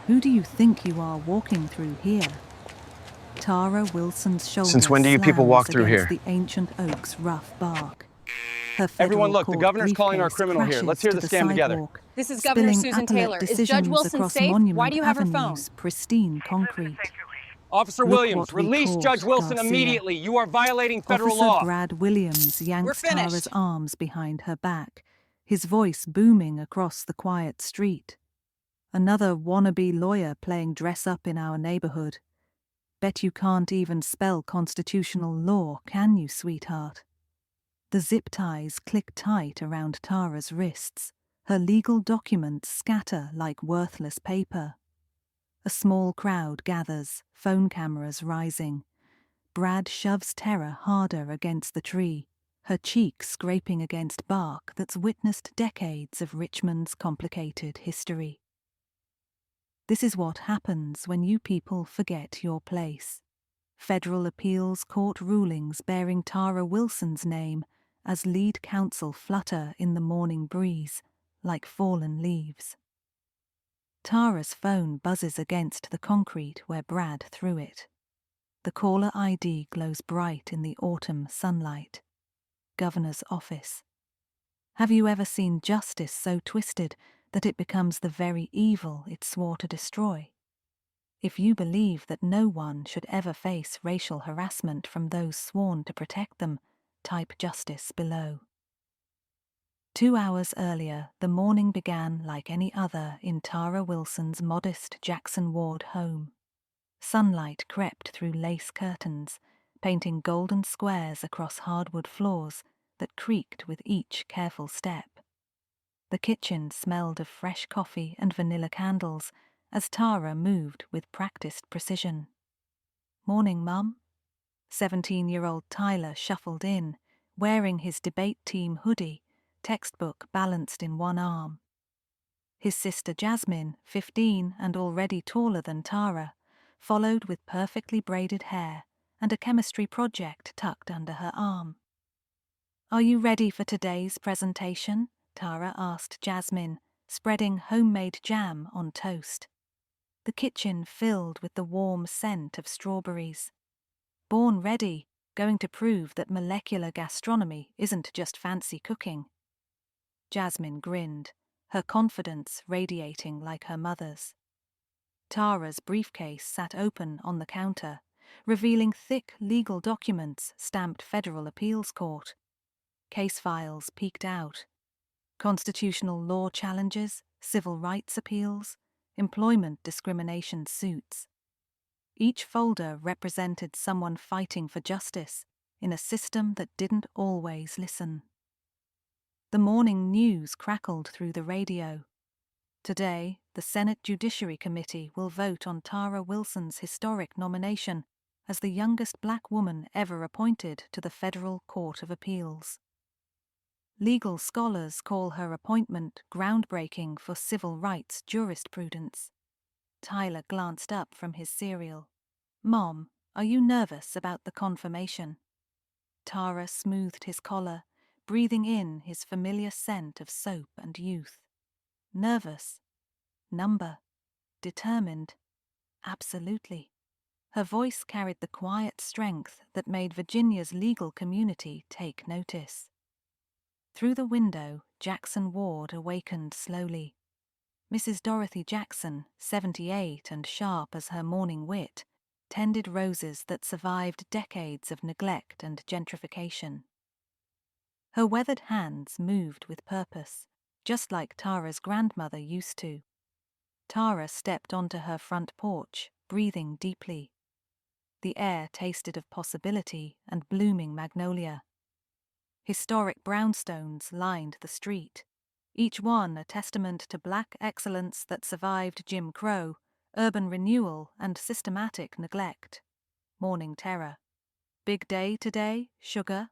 Who do you think you are walking through here? Tara Wilson's shoulder Since when do you people walk slams through against here? the ancient oak's rough bark. Her Everyone federal look, the court governor's calling our briefcase criminal here. Let's crashes hear to the the scam together. sidewalk, This is Governor spilling Susan appellate Taylor. Is Judge decisions Wilson across safe? Why Monument do you have her phone? Avenue's pristine concrete. Officer Look Williams, what we release caught, Judge Wilson Garcia. immediately. You are violating federal Officer law. Brad Williams yanks finished. Tara's arms behind her back, his voice booming across the quiet street. Another wannabe lawyer playing dress-up in our neighborhood. Bet you can't even spell constitutional law, can you, sweetheart? The zip ties click tight around Tara's wrists. Her legal documents scatter like worthless paper. A small crowd gathers, phone cameras rising. Brad shoves Tara harder against the tree, her cheek scraping against bark that's witnessed decades of Richmond's complicated history. This is what happens when you people forget your place. Federal appeals court rulings bearing Tara Wilson's name as lead counsel flutter in the morning breeze like fallen leaves. Tara's phone buzzes against the concrete where Brad threw it. The caller ID glows bright in the autumn sunlight. Governor's office. Have you ever seen justice so twisted that it becomes the very evil it swore to destroy? If you believe that no one should ever face racial harassment from those sworn to protect them, type justice below. 2 hours earlier, the morning began like any other in Tara Wilson's modest Jackson Ward home. Sunlight crept through lace curtains, painting golden squares across hardwood floors that creaked with each careful step. The kitchen smelled of fresh coffee and vanilla candles as Tara moved with practiced precision. "Morning, Mum." 17-year-old Tyler shuffled in, wearing his debate team hoodie, textbook balanced in one arm. His sister Jasmine, 15 and already taller than Tara, followed with perfectly braided hair and a chemistry project tucked under her arm. "Are you ready for today's presentation?" Tara asked Jasmine, spreading homemade jam on toast. The kitchen filled with the warm scent of strawberries. "Born ready, going to prove that molecular gastronomy isn't just fancy cooking." Jasmine grinned, her confidence radiating like her mother's. Tara's briefcase sat open on the counter, revealing thick legal documents stamped Federal Appeals Court. Case files peeked out. Constitutional law challenges, civil rights appeals, employment discrimination suits. Each folder represented someone fighting for justice in a system that didn't always listen. The morning news crackled through the radio. Today, the Senate Judiciary Committee will vote on Tara Wilson's historic nomination as the youngest black woman ever appointed to the Federal Court of Appeals. Legal scholars call her appointment groundbreaking for civil rights jurisprudence. Tyler glanced up from his cereal. "Mom, are you nervous about the confirmation?" Tara smoothed his collar, breathing in his familiar scent of soap and youth. "Nervous? Number? Determined? Absolutely." Her voice carried the quiet strength that made Virginia's legal community take notice. Through the window, Jackson Ward awakened slowly. Mrs. Dorothy Jackson, 78 and sharp as her morning wit, tended roses that survived decades of neglect and gentrification. Her weathered hands moved with purpose, just like Tara's grandmother used to. Tara stepped onto her front porch, breathing deeply. The air tasted of possibility and blooming magnolia. Historic brownstones lined the street, each one a testament to black excellence that survived Jim Crow, urban renewal, and systematic neglect. Morning terror. "Big day today, sugar?"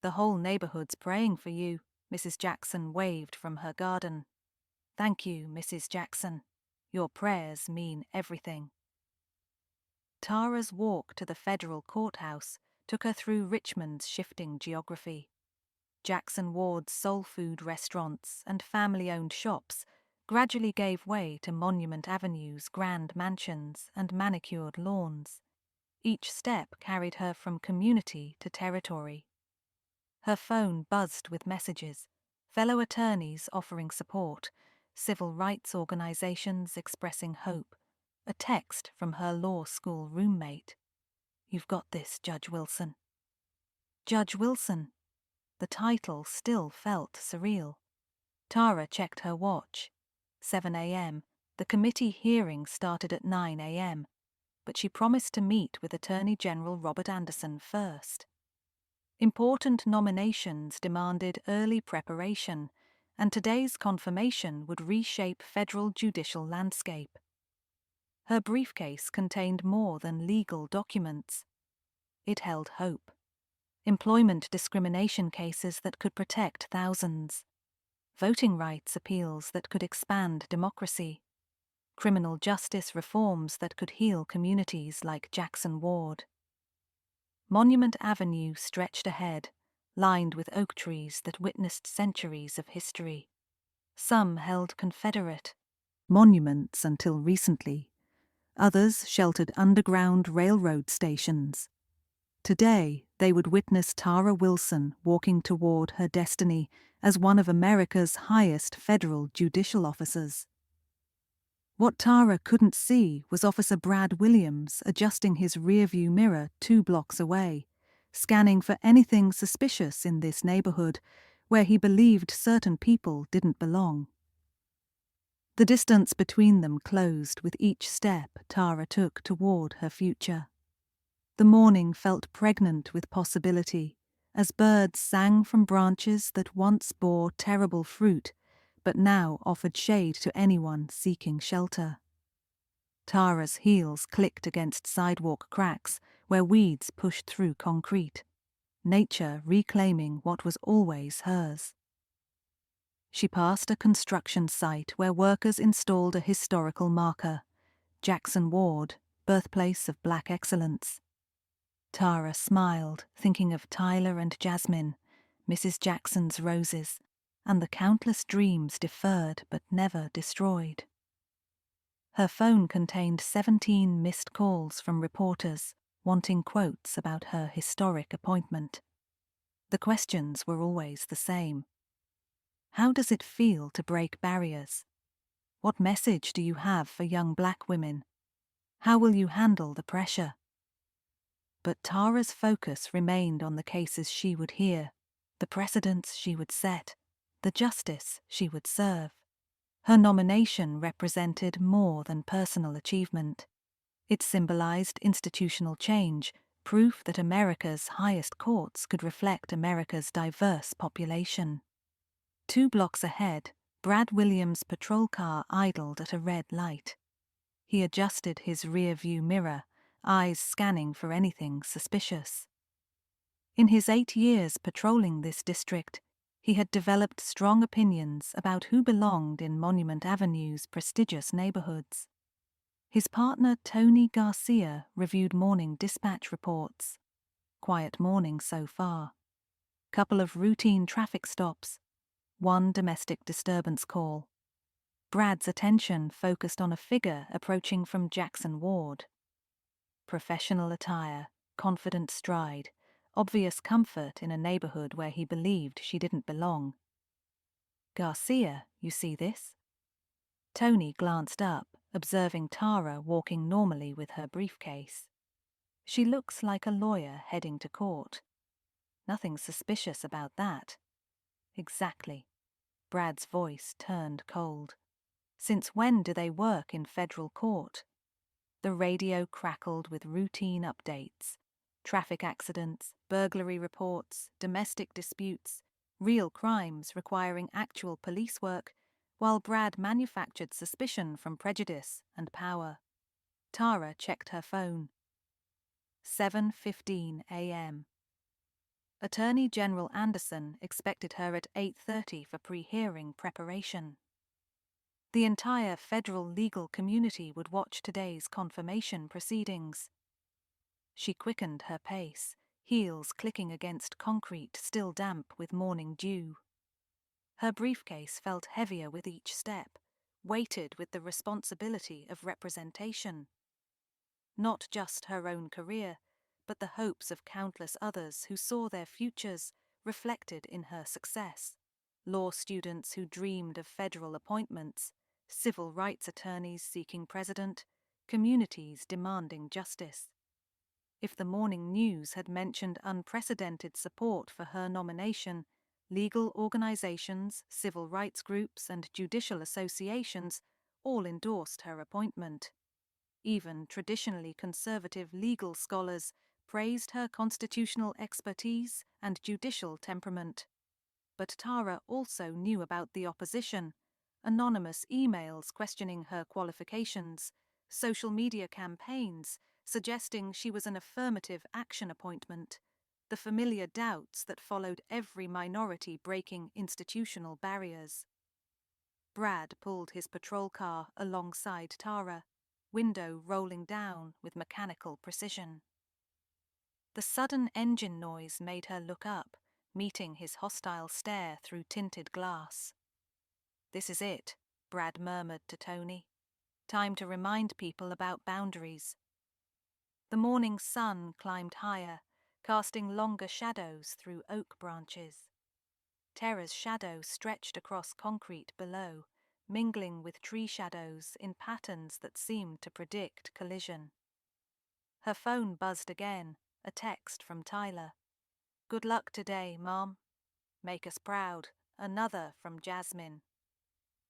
"The whole neighborhood's praying for you," Mrs. Jackson waved from her garden. "Thank you, Mrs. Jackson. Your prayers mean everything." Tara's walk to the federal courthouse took her through Richmond's shifting geography. Jackson Ward's soul food restaurants and family-owned shops gradually gave way to Monument Avenue's grand mansions and manicured lawns. Each step carried her from community to territory. Her phone buzzed with messages, fellow attorneys offering support, civil rights organizations expressing hope, a text from her law school roommate. "You've got this, Judge Wilson." Judge Wilson. The title still felt surreal. Tara checked her watch. 7 a.m. The committee hearing started at 9 a.m., but she promised to meet with Attorney General Robert Anderson first. Important nominations demanded early preparation, and today's confirmation would reshape federal judicial landscape. Her briefcase contained more than legal documents. It held hope. Employment discrimination cases that could protect thousands. Voting rights appeals that could expand democracy. Criminal justice reforms that could heal communities like Jackson Ward. Monument Avenue stretched ahead, lined with oak trees that witnessed centuries of history. Some held Confederate monuments until recently. Others sheltered underground railroad stations. Today, they would witness Tara Wilson walking toward her destiny as one of America's highest federal judicial officers. What Tara couldn't see was Officer Brad Williams adjusting his rearview mirror 2 blocks away, scanning for anything suspicious in this neighborhood where he believed certain people didn't belong. The distance between them closed with each step Tara took toward her future. The morning felt pregnant with possibility, as birds sang from branches that once bore terrible fruit, but now offered shade to anyone seeking shelter. Tara's heels clicked against sidewalk cracks where weeds pushed through concrete, nature reclaiming what was always hers. She passed a construction site where workers installed a historical marker, Jackson Ward, birthplace of black excellence. Tara smiled, thinking of Tyler and Jasmine, Mrs. Jackson's roses, and the countless dreams deferred but never destroyed. Her phone contained 17 missed calls from reporters wanting quotes about her historic appointment. The questions were always the same. How does it feel to break barriers? What message do you have for young black women? How will you handle the pressure? But Tara's focus remained on the cases she would hear, the precedents she would set, the justice she would serve. Her nomination represented more than personal achievement. It symbolized institutional change, proof that America's highest courts could reflect America's diverse population. 2 blocks ahead, Brad Williams' patrol car idled at a red light. He adjusted his rear-view mirror, eyes scanning for anything suspicious. In his 8 years patrolling this district, he had developed strong opinions about who belonged in Monument Avenue's prestigious neighborhoods. His partner Tony Garcia reviewed morning dispatch reports. Quiet morning so far. Couple of routine traffic stops. 1 domestic disturbance call. Brad's attention focused on a figure approaching from Jackson Ward. Professional attire, confident stride, obvious comfort in a neighborhood where he believed she didn't belong. "Garcia, you see this?" Tony glanced up, observing Tara walking normally with her briefcase. She looks like a lawyer heading to court. Nothing suspicious about that. Exactly. Brad's voice turned cold. Since when do they work in federal court? The radio crackled with routine updates. Traffic accidents, burglary reports, domestic disputes, real crimes requiring actual police work, while Brad manufactured suspicion from prejudice and power. Tara checked her phone. 7:15 a.m. Attorney General Anderson expected her at 8:30 for pre-hearing preparation. The entire federal legal community would watch today's confirmation proceedings. She quickened her pace, heels clicking against concrete still damp with morning dew. Her briefcase felt heavier with each step, weighted with the responsibility of representation. Not just her own career, but the hopes of countless others who saw their futures reflected in her success. Law students who dreamed of federal appointments, civil rights attorneys seeking precedent, communities demanding justice. If the morning news had mentioned unprecedented support for her nomination, legal organizations, civil rights groups, and judicial associations all endorsed her appointment. Even traditionally conservative legal scholars praised her constitutional expertise and judicial temperament. But Tara also knew about the opposition: anonymous emails questioning her qualifications, social media campaigns suggesting she was an affirmative action appointment, the familiar doubts that followed every minority breaking institutional barriers. Brad pulled his patrol car alongside Tara, window rolling down with mechanical precision. The sudden engine noise made her look up, meeting his hostile stare through tinted glass. "This is it," Brad murmured to Tony. "Time to remind people about boundaries." The morning sun climbed higher, casting longer shadows through oak branches. Tara's shadow stretched across concrete below, mingling with tree shadows in patterns that seemed to predict collision. Her phone buzzed again, a text from Tyler. "Good luck today, Mom. Make us proud." Another from Jasmine.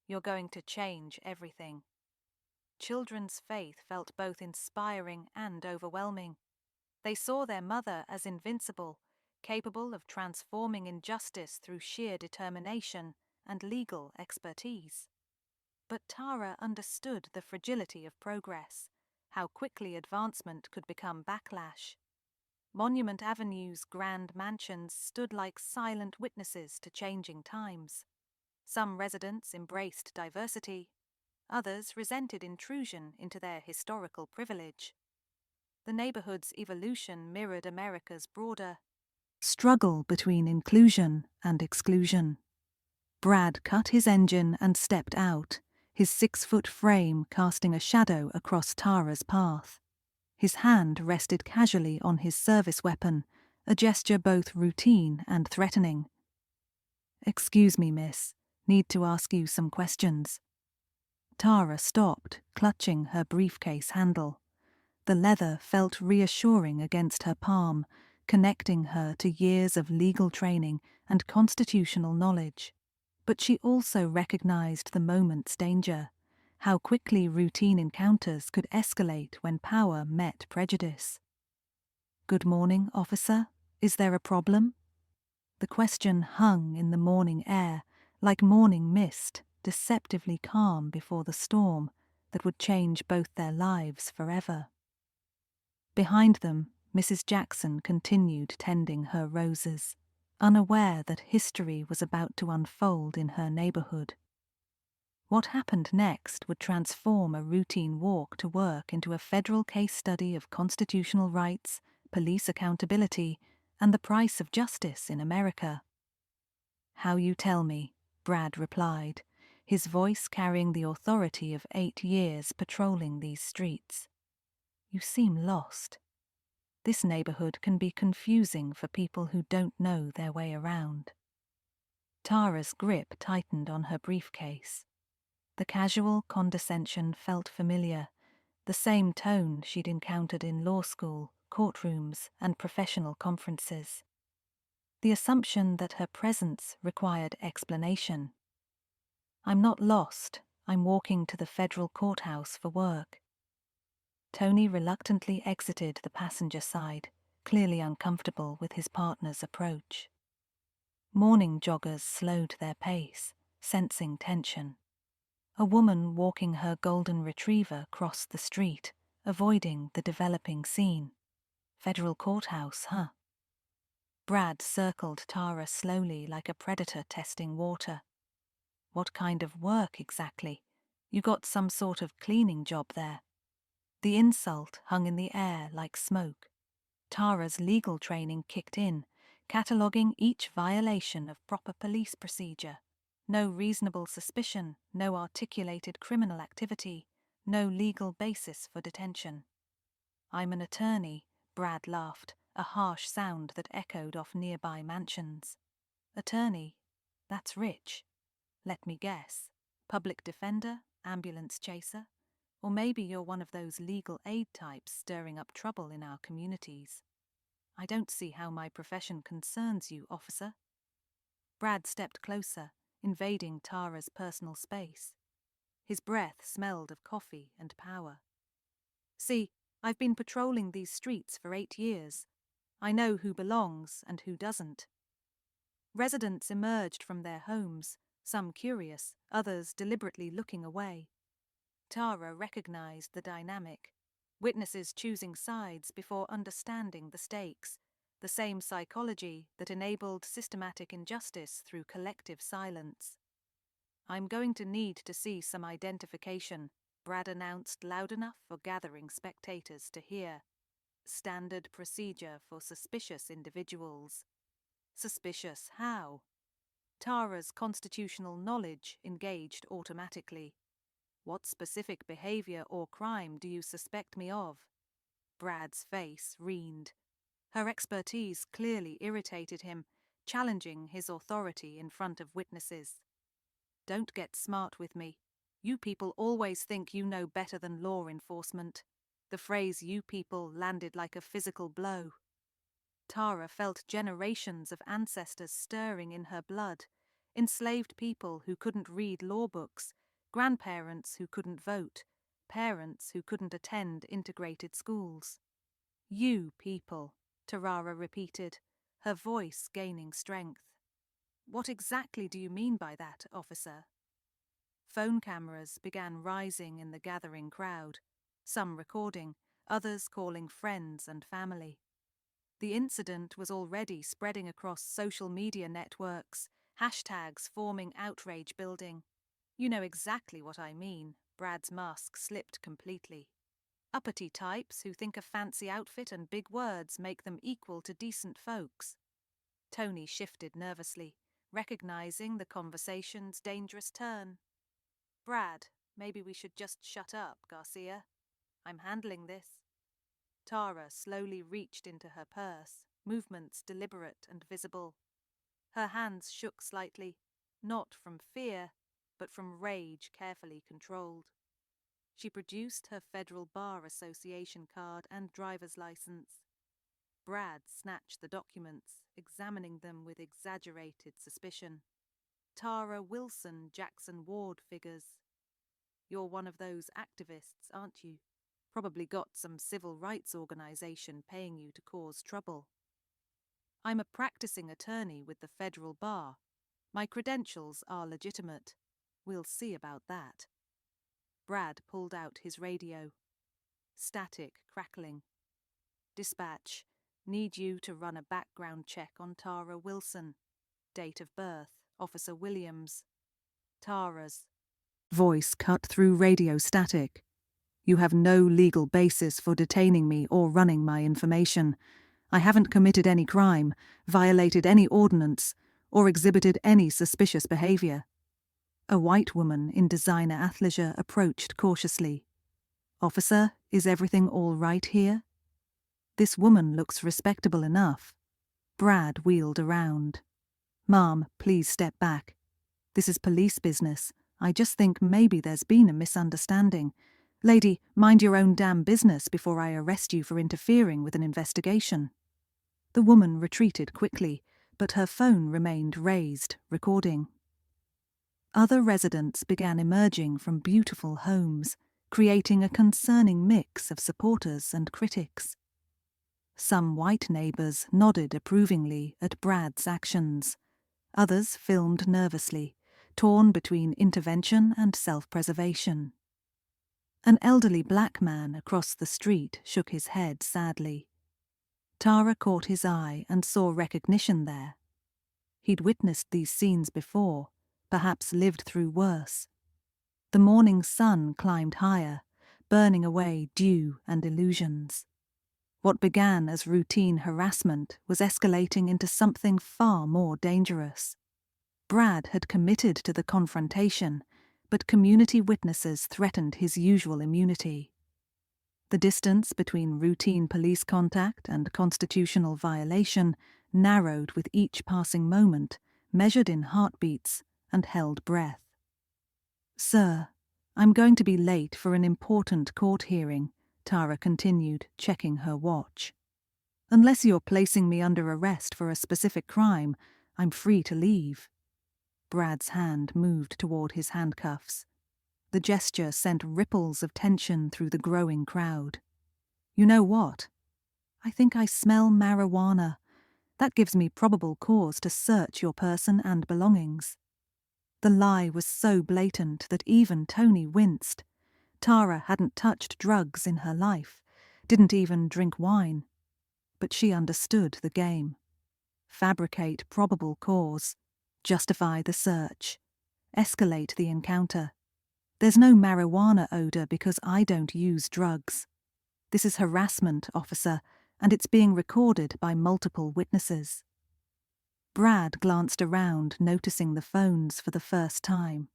"You're going to change everything." Children's faith felt both inspiring and overwhelming. They saw their mother as invincible, capable of transforming injustice through sheer determination and legal expertise. But Tara understood the fragility of progress, how quickly advancement could become backlash. Monument Avenue's grand mansions stood like silent witnesses to changing times. Some residents embraced diversity, others resented intrusion into their historical privilege. The neighborhood's evolution mirrored America's broader struggle between inclusion and exclusion. Brad cut his engine and stepped out, his 6-foot frame casting a shadow across Tara's path. His hand rested casually on his service weapon, a gesture both routine and threatening. "Excuse me, miss. Need to ask you some questions." Tara stopped, clutching her briefcase handle. The leather felt reassuring against her palm, connecting her to years of legal training and constitutional knowledge. But she also recognized the moment's danger, how quickly routine encounters could escalate when power met prejudice. "Good morning, officer. Is there a problem?" The question hung in the morning air, like morning mist, deceptively calm before the storm that would change both their lives forever. Behind them, Mrs. Jackson continued tending her roses, unaware that history was about to unfold in her neighborhood. What happened next would transform a routine walk to work into a federal case study of constitutional rights, police accountability, and the price of justice in America. "How you tell me," Brad replied, his voice carrying the authority of 8 years patrolling these streets. "You seem lost. This neighborhood can be confusing for people who don't know their way around." Tara's grip tightened on her briefcase. The casual condescension felt familiar, the same tone she'd encountered in law school, courtrooms, and professional conferences. The assumption that her presence required explanation. "I'm not lost. I'm walking to the federal courthouse for work." Tony reluctantly exited the passenger side, clearly uncomfortable with his partner's approach. Morning joggers slowed their pace, sensing tension. A woman walking her golden retriever crossed the street, avoiding the developing scene. Federal courthouse, huh? Brad circled Tara slowly like a predator testing water. "What kind of work exactly? You got some sort of cleaning job there?" The insult hung in the air like smoke. Tara's legal training kicked in, cataloguing each violation of proper police procedure. No reasonable suspicion, no articulated criminal activity, no legal basis for detention. I'm an attorney, Brad laughed, a harsh sound that echoed off nearby mansions. Attorney? That's rich. Let me guess. Public defender, ambulance chaser, or maybe you're one of those legal aid types stirring up trouble in our communities. I don't see how my profession concerns you, officer. Brad stepped closer, invading Tara's personal space. His breath smelled of coffee and power. See, I've been patrolling these streets for 8 years. I know who belongs and who doesn't. Residents emerged from their homes, some curious, others deliberately looking away. Tara recognized the dynamic. Witnesses choosing sides before understanding the stakes, the same psychology that enabled systematic injustice through collective silence. I'm going to need to see some identification, Brad announced loud enough for gathering spectators to hear. Standard procedure for suspicious individuals. Suspicious how? Tara's constitutional knowledge engaged automatically. What specific behavior or crime do you suspect me of? Brad's face wreened. Her expertise clearly irritated him, challenging his authority in front of witnesses. Don't get smart with me. You people always think you know better than law enforcement. The phrase "you people" landed like a physical blow. Tara felt generations of ancestors stirring in her blood, enslaved people who couldn't read law books, grandparents who couldn't vote, parents who couldn't attend integrated schools. You people, Tarara repeated, her voice gaining strength. What exactly do you mean by that, officer? Phone cameras began rising in the gathering crowd, some recording, others calling friends and family. The incident was already spreading across social media networks, hashtags forming outrage building. You know exactly what I mean. Brad's mask slipped completely. Uppity types who think a fancy outfit and big words make them equal to decent folks. Tony shifted nervously, recognizing the conversation's dangerous turn. Brad, maybe we should just shut up, Garcia. I'm handling this. Tara slowly reached into her purse, movements deliberate and visible. Her hands shook slightly, not from fear, but from rage carefully controlled. She produced her Federal Bar Association card and driver's license. Brad snatched the documents, examining them with exaggerated suspicion. Tara Wilson Jackson Ward figures. You're one of those activists, aren't you? Probably got some civil rights organization paying you to cause trouble. I'm a practicing attorney with the Federal Bar. My credentials are legitimate. We'll see about that. Brad pulled out his radio. Static crackling. Dispatch. Need you to run a background check on Tara Wilson. Date of birth, Officer Williams. Tara's voice cut through radio static. You have no legal basis for detaining me or running my information. I haven't committed any crime, violated any ordinance, or exhibited any suspicious behavior. A white woman in designer athleisure approached cautiously. Officer, is everything all right here? This woman looks respectable enough. Brad wheeled around. Ma'am, please step back. This is police business. I just think maybe there's been a misunderstanding. Lady, mind your own damn business before I arrest you for interfering with an investigation. The woman retreated quickly, but her phone remained raised, recording. Other residents began emerging from beautiful homes, creating a concerning mix of supporters and critics. Some white neighbors nodded approvingly at Brad's actions. Others filmed nervously, torn between intervention and self-preservation. An elderly black man across the street shook his head sadly. Tara caught his eye and saw recognition there. He'd witnessed these scenes before, perhaps lived through worse. The morning sun climbed higher, burning away dew and illusions. What began as routine harassment was escalating into something far more dangerous. Brad had committed to the confrontation, but community witnesses threatened his usual immunity. The distance between routine police contact and constitutional violation narrowed with each passing moment, measured in heartbeats and held breath. "Sir, I'm going to be late for an important court hearing," Tara continued, checking her watch. "Unless you're placing me under arrest for a specific crime, I'm free to leave." Brad's hand moved toward his handcuffs. The gesture sent ripples of tension through the growing crowd. "You know what? I think I smell marijuana. That gives me probable cause to search your person and belongings." The lie was so blatant that even Tony winced. Tara hadn't touched drugs in her life, didn't even drink wine. But she understood the game. Fabricate probable cause, justify the search, escalate the encounter. "There's no marijuana odor because I don't use drugs. This is harassment, officer, and it's being recorded by multiple witnesses." Brad glanced around, noticing the phones for the first time.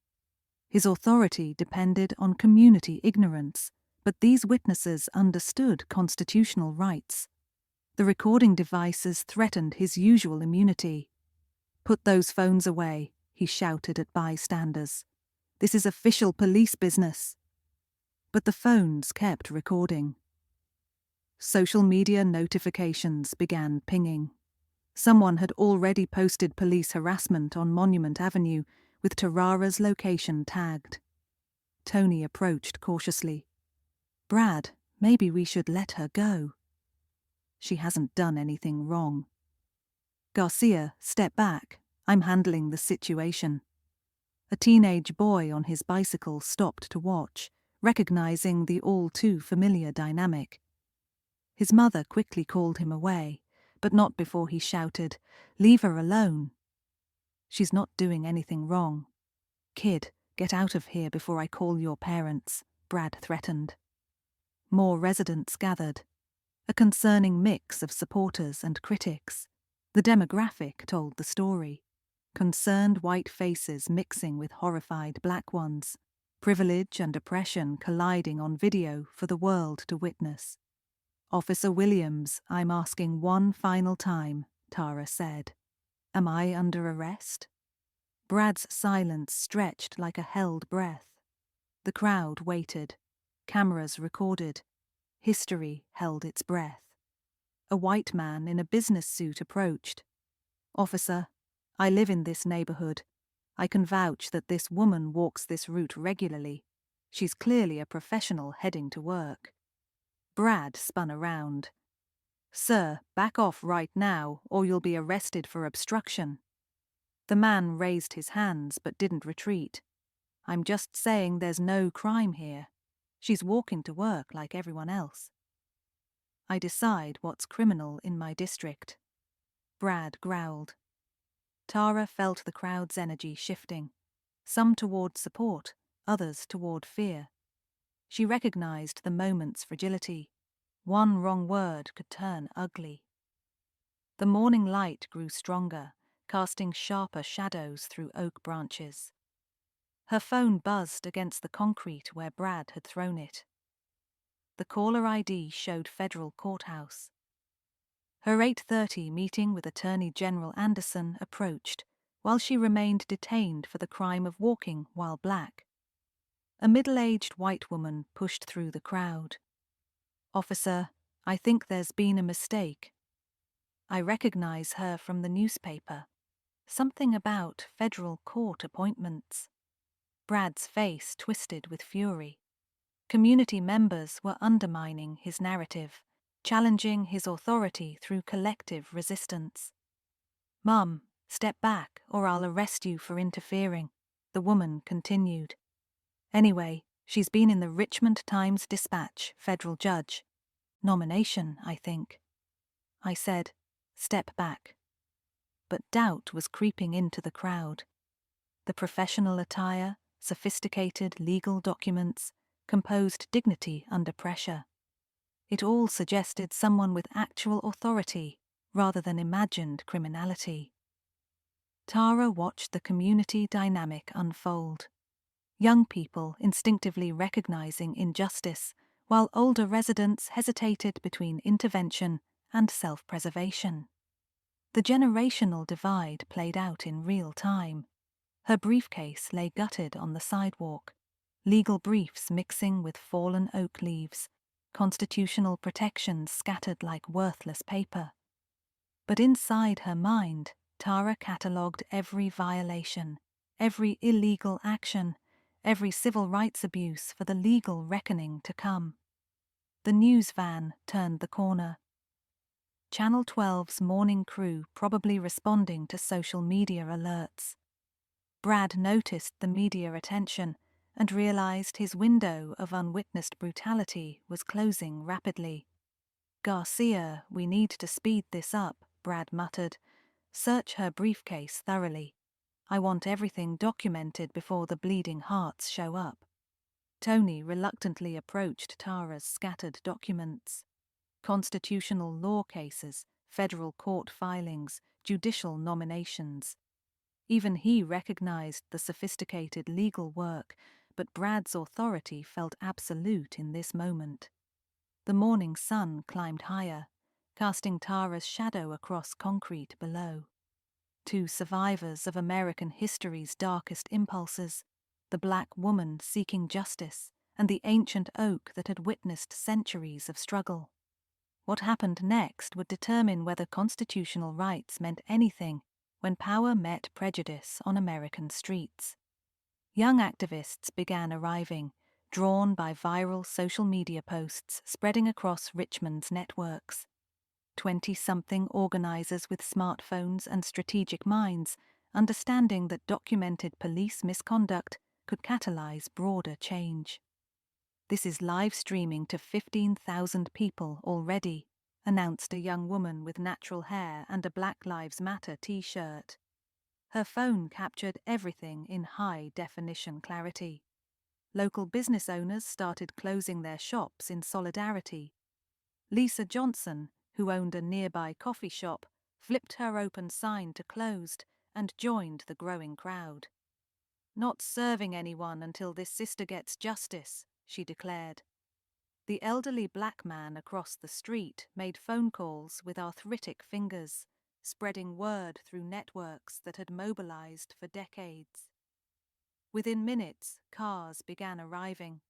His authority depended on community ignorance, but these witnesses understood constitutional rights. The recording devices threatened his usual immunity. "Put those phones away," he shouted at bystanders. "This is official police business." But the phones kept recording. Social media notifications began pinging. Someone had already posted police harassment on Monument Avenue with Tarara's location tagged. Tony approached cautiously. "Brad, maybe we should let her go." "She hasn't done anything wrong." "Garcia, step back. I'm handling the situation." A teenage boy on his bicycle stopped to watch, recognizing the all-too-familiar dynamic. His mother quickly called him away, but not before he shouted, "Leave her alone." "She's not doing anything wrong." "Kid, get out of here before I call your parents," Brad threatened. More residents gathered. A concerning mix of supporters and critics. The demographic told the story. Concerned white faces mixing with horrified black ones. Privilege and oppression colliding on video for the world to witness. "Officer Williams, I'm asking one final time," Tara said. "Am I under arrest?" Brad's silence stretched like a held breath. The crowd waited. Cameras recorded. History held its breath. A white man in a business suit approached. "Officer, I live in this neighborhood. I can vouch that this woman walks this route regularly. She's clearly a professional heading to work." Brad spun around. "Sir, back off right now, or you'll be arrested for obstruction." The man raised his hands but didn't retreat. "I'm just saying there's no crime here. She's walking to work like everyone else." "I decide what's criminal in my district," Brad growled. Tara felt the crowd's energy shifting, some toward support, others toward fear. She recognized the moment's fragility. One wrong word could turn ugly. The morning light grew stronger, casting sharper shadows through oak branches. Her phone buzzed against the concrete where Brad had thrown it. The caller ID showed federal courthouse. Her 8:30 meeting with Attorney General Anderson approached, while she remained detained for the crime of walking while black. A middle-aged white woman pushed through the crowd. "Officer, I think there's been a mistake. I recognize her from the newspaper. Something about federal court appointments." Brad's face twisted with fury. Community members were undermining his narrative, challenging his authority through collective resistance. "Mum, step back or I'll arrest you for interfering," the woman continued. "Anyway, she's been in the Richmond Times-Dispatch, federal judge. Nomination, I think." I said, "Step back." But doubt was creeping into the crowd. The professional attire, sophisticated legal documents, composed dignity under pressure. It all suggested someone with actual authority rather than imagined criminality. Tara watched the community dynamic unfold. Young people instinctively recognizing injustice, while older residents hesitated between intervention and self-preservation. The generational divide played out in real time. Her briefcase lay gutted on the sidewalk, legal briefs mixing with fallen oak leaves, constitutional protections scattered like worthless paper. But inside her mind, Tara catalogued every violation, every illegal action, every civil rights abuse for the legal reckoning to come. The news van turned the corner. Channel 12's morning crew probably responding to social media alerts. Brad noticed the media attention and realized his window of unwitnessed brutality was closing rapidly. "Garcia, we need to speed this up," Brad muttered. "Search her briefcase thoroughly. I want everything documented before the bleeding hearts show up." Tony reluctantly approached Tara's scattered documents. Constitutional law cases, federal court filings, judicial nominations. Even he recognized the sophisticated legal work, but Brad's authority felt absolute in this moment. The morning sun climbed higher, casting Tara's shadow across concrete below. Two survivors of American history's darkest impulses, the black woman seeking justice and the ancient oak that had witnessed centuries of struggle. What happened next would determine whether constitutional rights meant anything when power met prejudice on American streets. Young activists began arriving, drawn by viral social media posts spreading across Richmond's networks. 20-something organizers with smartphones and strategic minds, understanding that documented police misconduct could catalyze broader change. "This is live streaming to 15,000 people already," announced a young woman with natural hair and a Black Lives Matter t-shirt. Her phone captured everything in high-definition clarity. Local business owners started closing their shops in solidarity. Lisa Johnson, who owned a nearby coffee shop, flipped her open sign to closed and joined the growing crowd. "Not serving anyone until this sister gets justice," she declared. The elderly black man across the street made phone calls with arthritic fingers, spreading word through networks that had mobilized for decades. Within minutes, cars began arriving.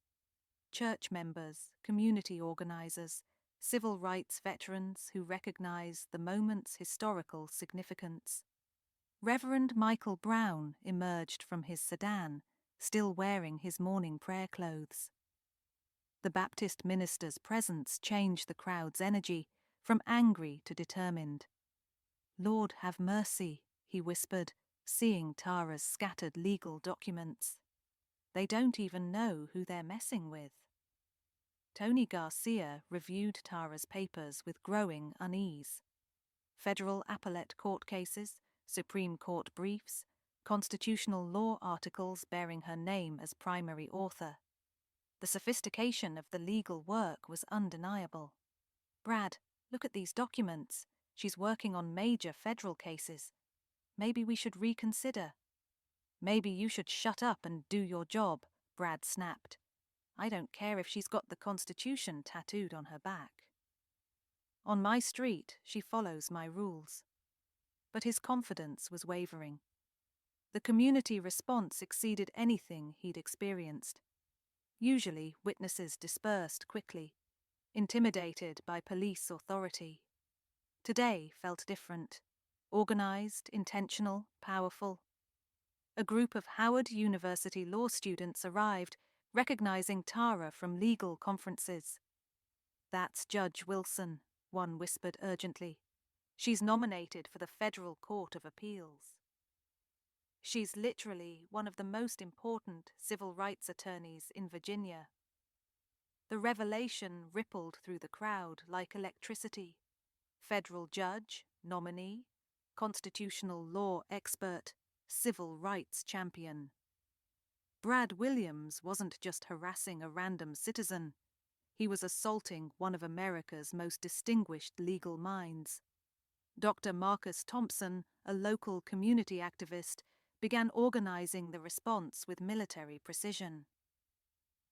Church members, community organizers, civil rights veterans who recognized the moment's historical significance. Reverend Michael Brown emerged from his sedan, still wearing his morning prayer clothes. The Baptist minister's presence changed the crowd's energy, from angry to determined. "Lord, have mercy," he whispered, seeing Tara's scattered legal documents. "They don't even know who they're messing with." Tony Garcia reviewed Tara's papers with growing unease. Federal appellate court cases, Supreme Court briefs, constitutional law articles bearing her name as primary author. The sophistication of the legal work was undeniable. "Brad, look at these documents. She's working on major federal cases. Maybe we should reconsider." "Maybe you should shut up and do your job," Brad snapped. "I don't care if she's got the Constitution tattooed on her back. On my street, she follows my rules." But his confidence was wavering. The community response exceeded anything he'd experienced. Usually, witnesses dispersed quickly, intimidated by police authority. Today felt different, organized, intentional, powerful. A group of Howard University law students arrived, recognizing Tara from legal conferences. "That's Judge Wilson," one whispered urgently. "She's nominated for the Federal Court of Appeals. She's literally one of the most important civil rights attorneys in Virginia." The revelation rippled through the crowd like electricity. Federal judge, nominee, constitutional law expert, civil rights champion. Brad Williams wasn't just harassing a random citizen. He was assaulting one of America's most distinguished legal minds. Dr. Marcus Thompson, a local community activist, began organizing the response with military precision.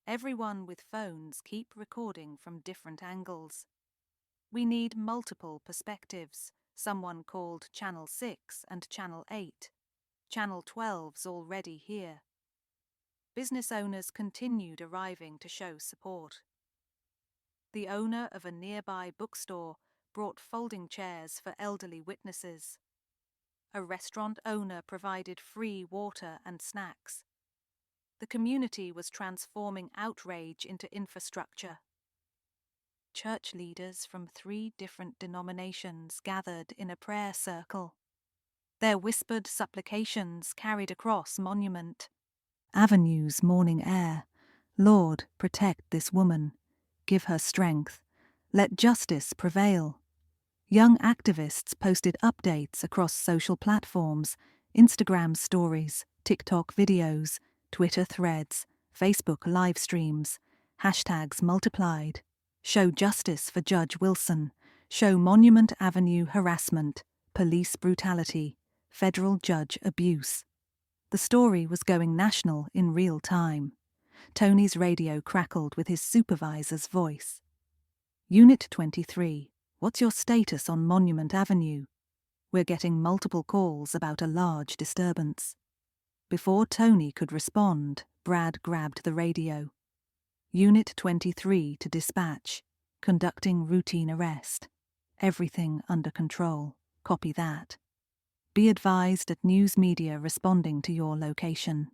Everyone with phones keep recording from different angles. We need multiple perspectives, someone called Channel 6 and Channel 8. Channel 12's already here. Business owners continued arriving to show support. The owner of a nearby bookstore brought folding chairs for elderly witnesses. A restaurant owner provided free water and snacks. The community was transforming outrage into infrastructure. Church leaders from 3 different denominations gathered in a prayer circle. Their whispered supplications carried across Monument Avenue's morning air. Lord, protect this woman. Give her strength. Let justice prevail. Young activists posted updates across social platforms, Instagram stories, TikTok videos, Twitter threads, Facebook live streams. Hashtags multiplied. Show justice for Judge Wilson. Show Monument Avenue harassment, police brutality, federal judge abuse. The story was going national in real time. Tony's radio crackled with his supervisor's voice. Unit 23. What's your status on Monument Avenue? We're getting multiple calls about a large disturbance. Before Tony could respond, Brad grabbed the radio. Unit 23 to dispatch. Conducting routine arrest. Everything under control. Copy that. Be advised at news media responding to your location.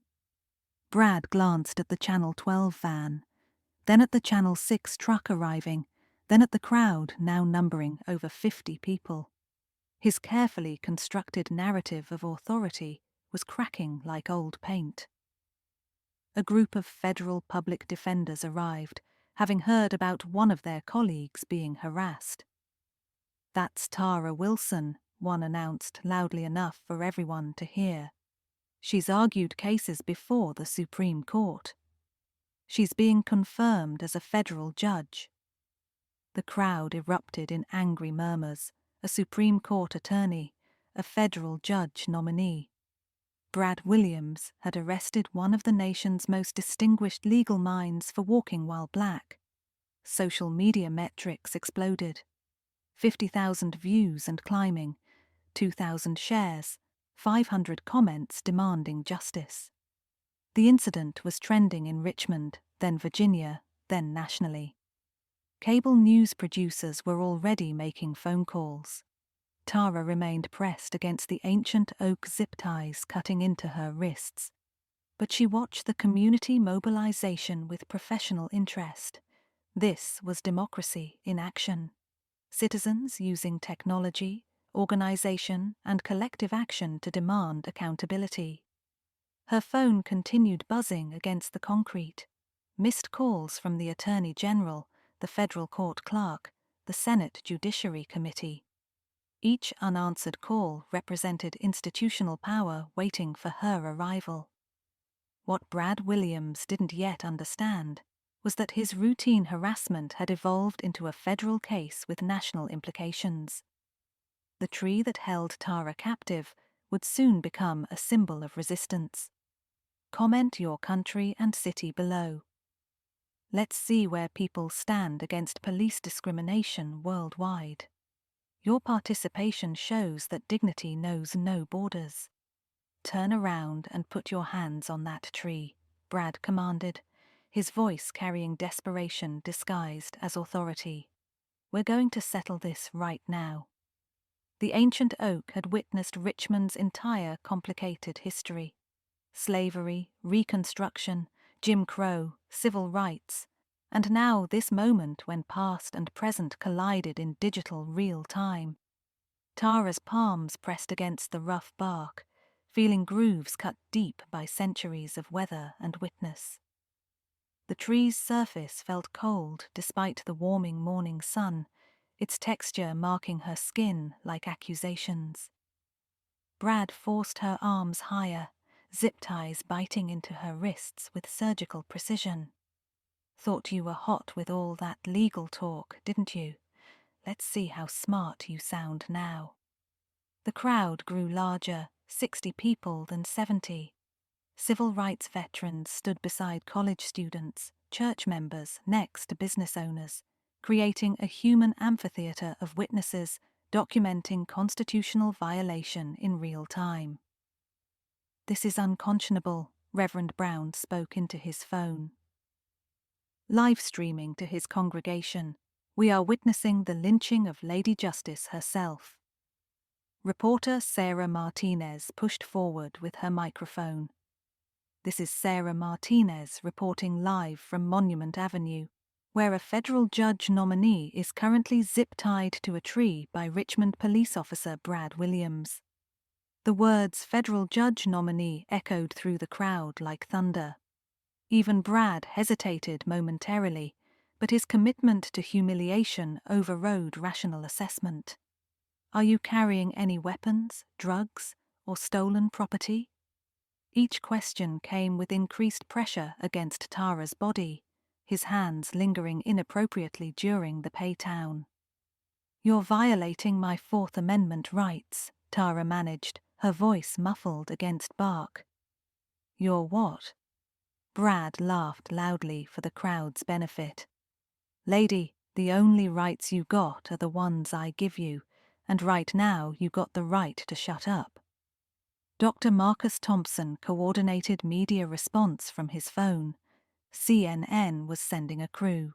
Brad glanced at the Channel 12 van, then at the Channel 6 truck arriving, then at the crowd now numbering over 50 people. His carefully constructed narrative of authority was cracking like old paint. A group of federal public defenders arrived, having heard about one of their colleagues being harassed. That's Tara Wilson, one announced loudly enough for everyone to hear. She's argued cases before the Supreme Court. She's being confirmed as a federal judge. The crowd erupted in angry murmurs. A Supreme Court attorney, a federal judge nominee. Brad Williams had arrested one of the nation's most distinguished legal minds for walking while black. Social media metrics exploded. 50,000 views and climbing, 2,000 shares, 500 comments demanding justice. The incident was trending in Richmond, then Virginia, then nationally. Cable news producers were already making phone calls. Tara remained pressed against the ancient oak zip ties cutting into her wrists. But she watched the community mobilization with professional interest. This was democracy in action. Citizens using technology, organization, and collective action to demand accountability. Her phone continued buzzing against the concrete. Missed calls from the Attorney General, the federal court clerk, the Senate Judiciary Committee. Each unanswered call represented institutional power waiting for her arrival. What Brad Williams didn't yet understand was that his routine harassment had evolved into a federal case with national implications. The tree that held Tara captive would soon become a symbol of resistance. Comment your country and city below. Let's see where people stand against police discrimination worldwide. Your participation shows that dignity knows no borders. Turn around and put your hands on that tree, Brad commanded, his voice carrying desperation disguised as authority. We're going to settle this right now. The ancient oak had witnessed Richmond's entire complicated history. Slavery, Reconstruction, Jim Crow, civil rights, and now this moment when past and present collided in digital real time. Tara's palms pressed against the rough bark, feeling grooves cut deep by centuries of weather and witness. The tree's surface felt cold despite the warming morning sun, its texture marking her skin like accusations. Brad forced her arms higher, zip ties biting into her wrists with surgical precision. Thought you were hot with all that legal talk, didn't you? Let's see how smart you sound now. The crowd grew larger, 60 people than 70. Civil rights veterans stood beside college students, church members next to business owners, creating a human amphitheater of witnesses documenting constitutional violation in real time. "This is unconscionable," Reverend Brown spoke into his phone. Live streaming to his congregation, "We are witnessing the lynching of Lady Justice herself." Reporter Sarah Martinez pushed forward with her microphone. This is Sarah Martinez reporting live from Monument Avenue, where a federal judge nominee is currently zip-tied to a tree by Richmond police officer Brad Williams. The words "federal judge nominee" echoed through the crowd like thunder. Even Brad hesitated momentarily, but his commitment to humiliation overrode rational assessment. "Are you carrying any weapons, drugs, or stolen property?" Each question came with increased pressure against Tara's body, his hands lingering inappropriately during the paytown. "You're violating my Fourth Amendment rights," Tara managed, her voice muffled against bark. "You're what?" Brad laughed loudly for the crowd's benefit. "Lady, the only rights you got are the ones I give you, and right now you got the right to shut up." Dr. Marcus Thompson coordinated media response from his phone. CNN was sending a crew.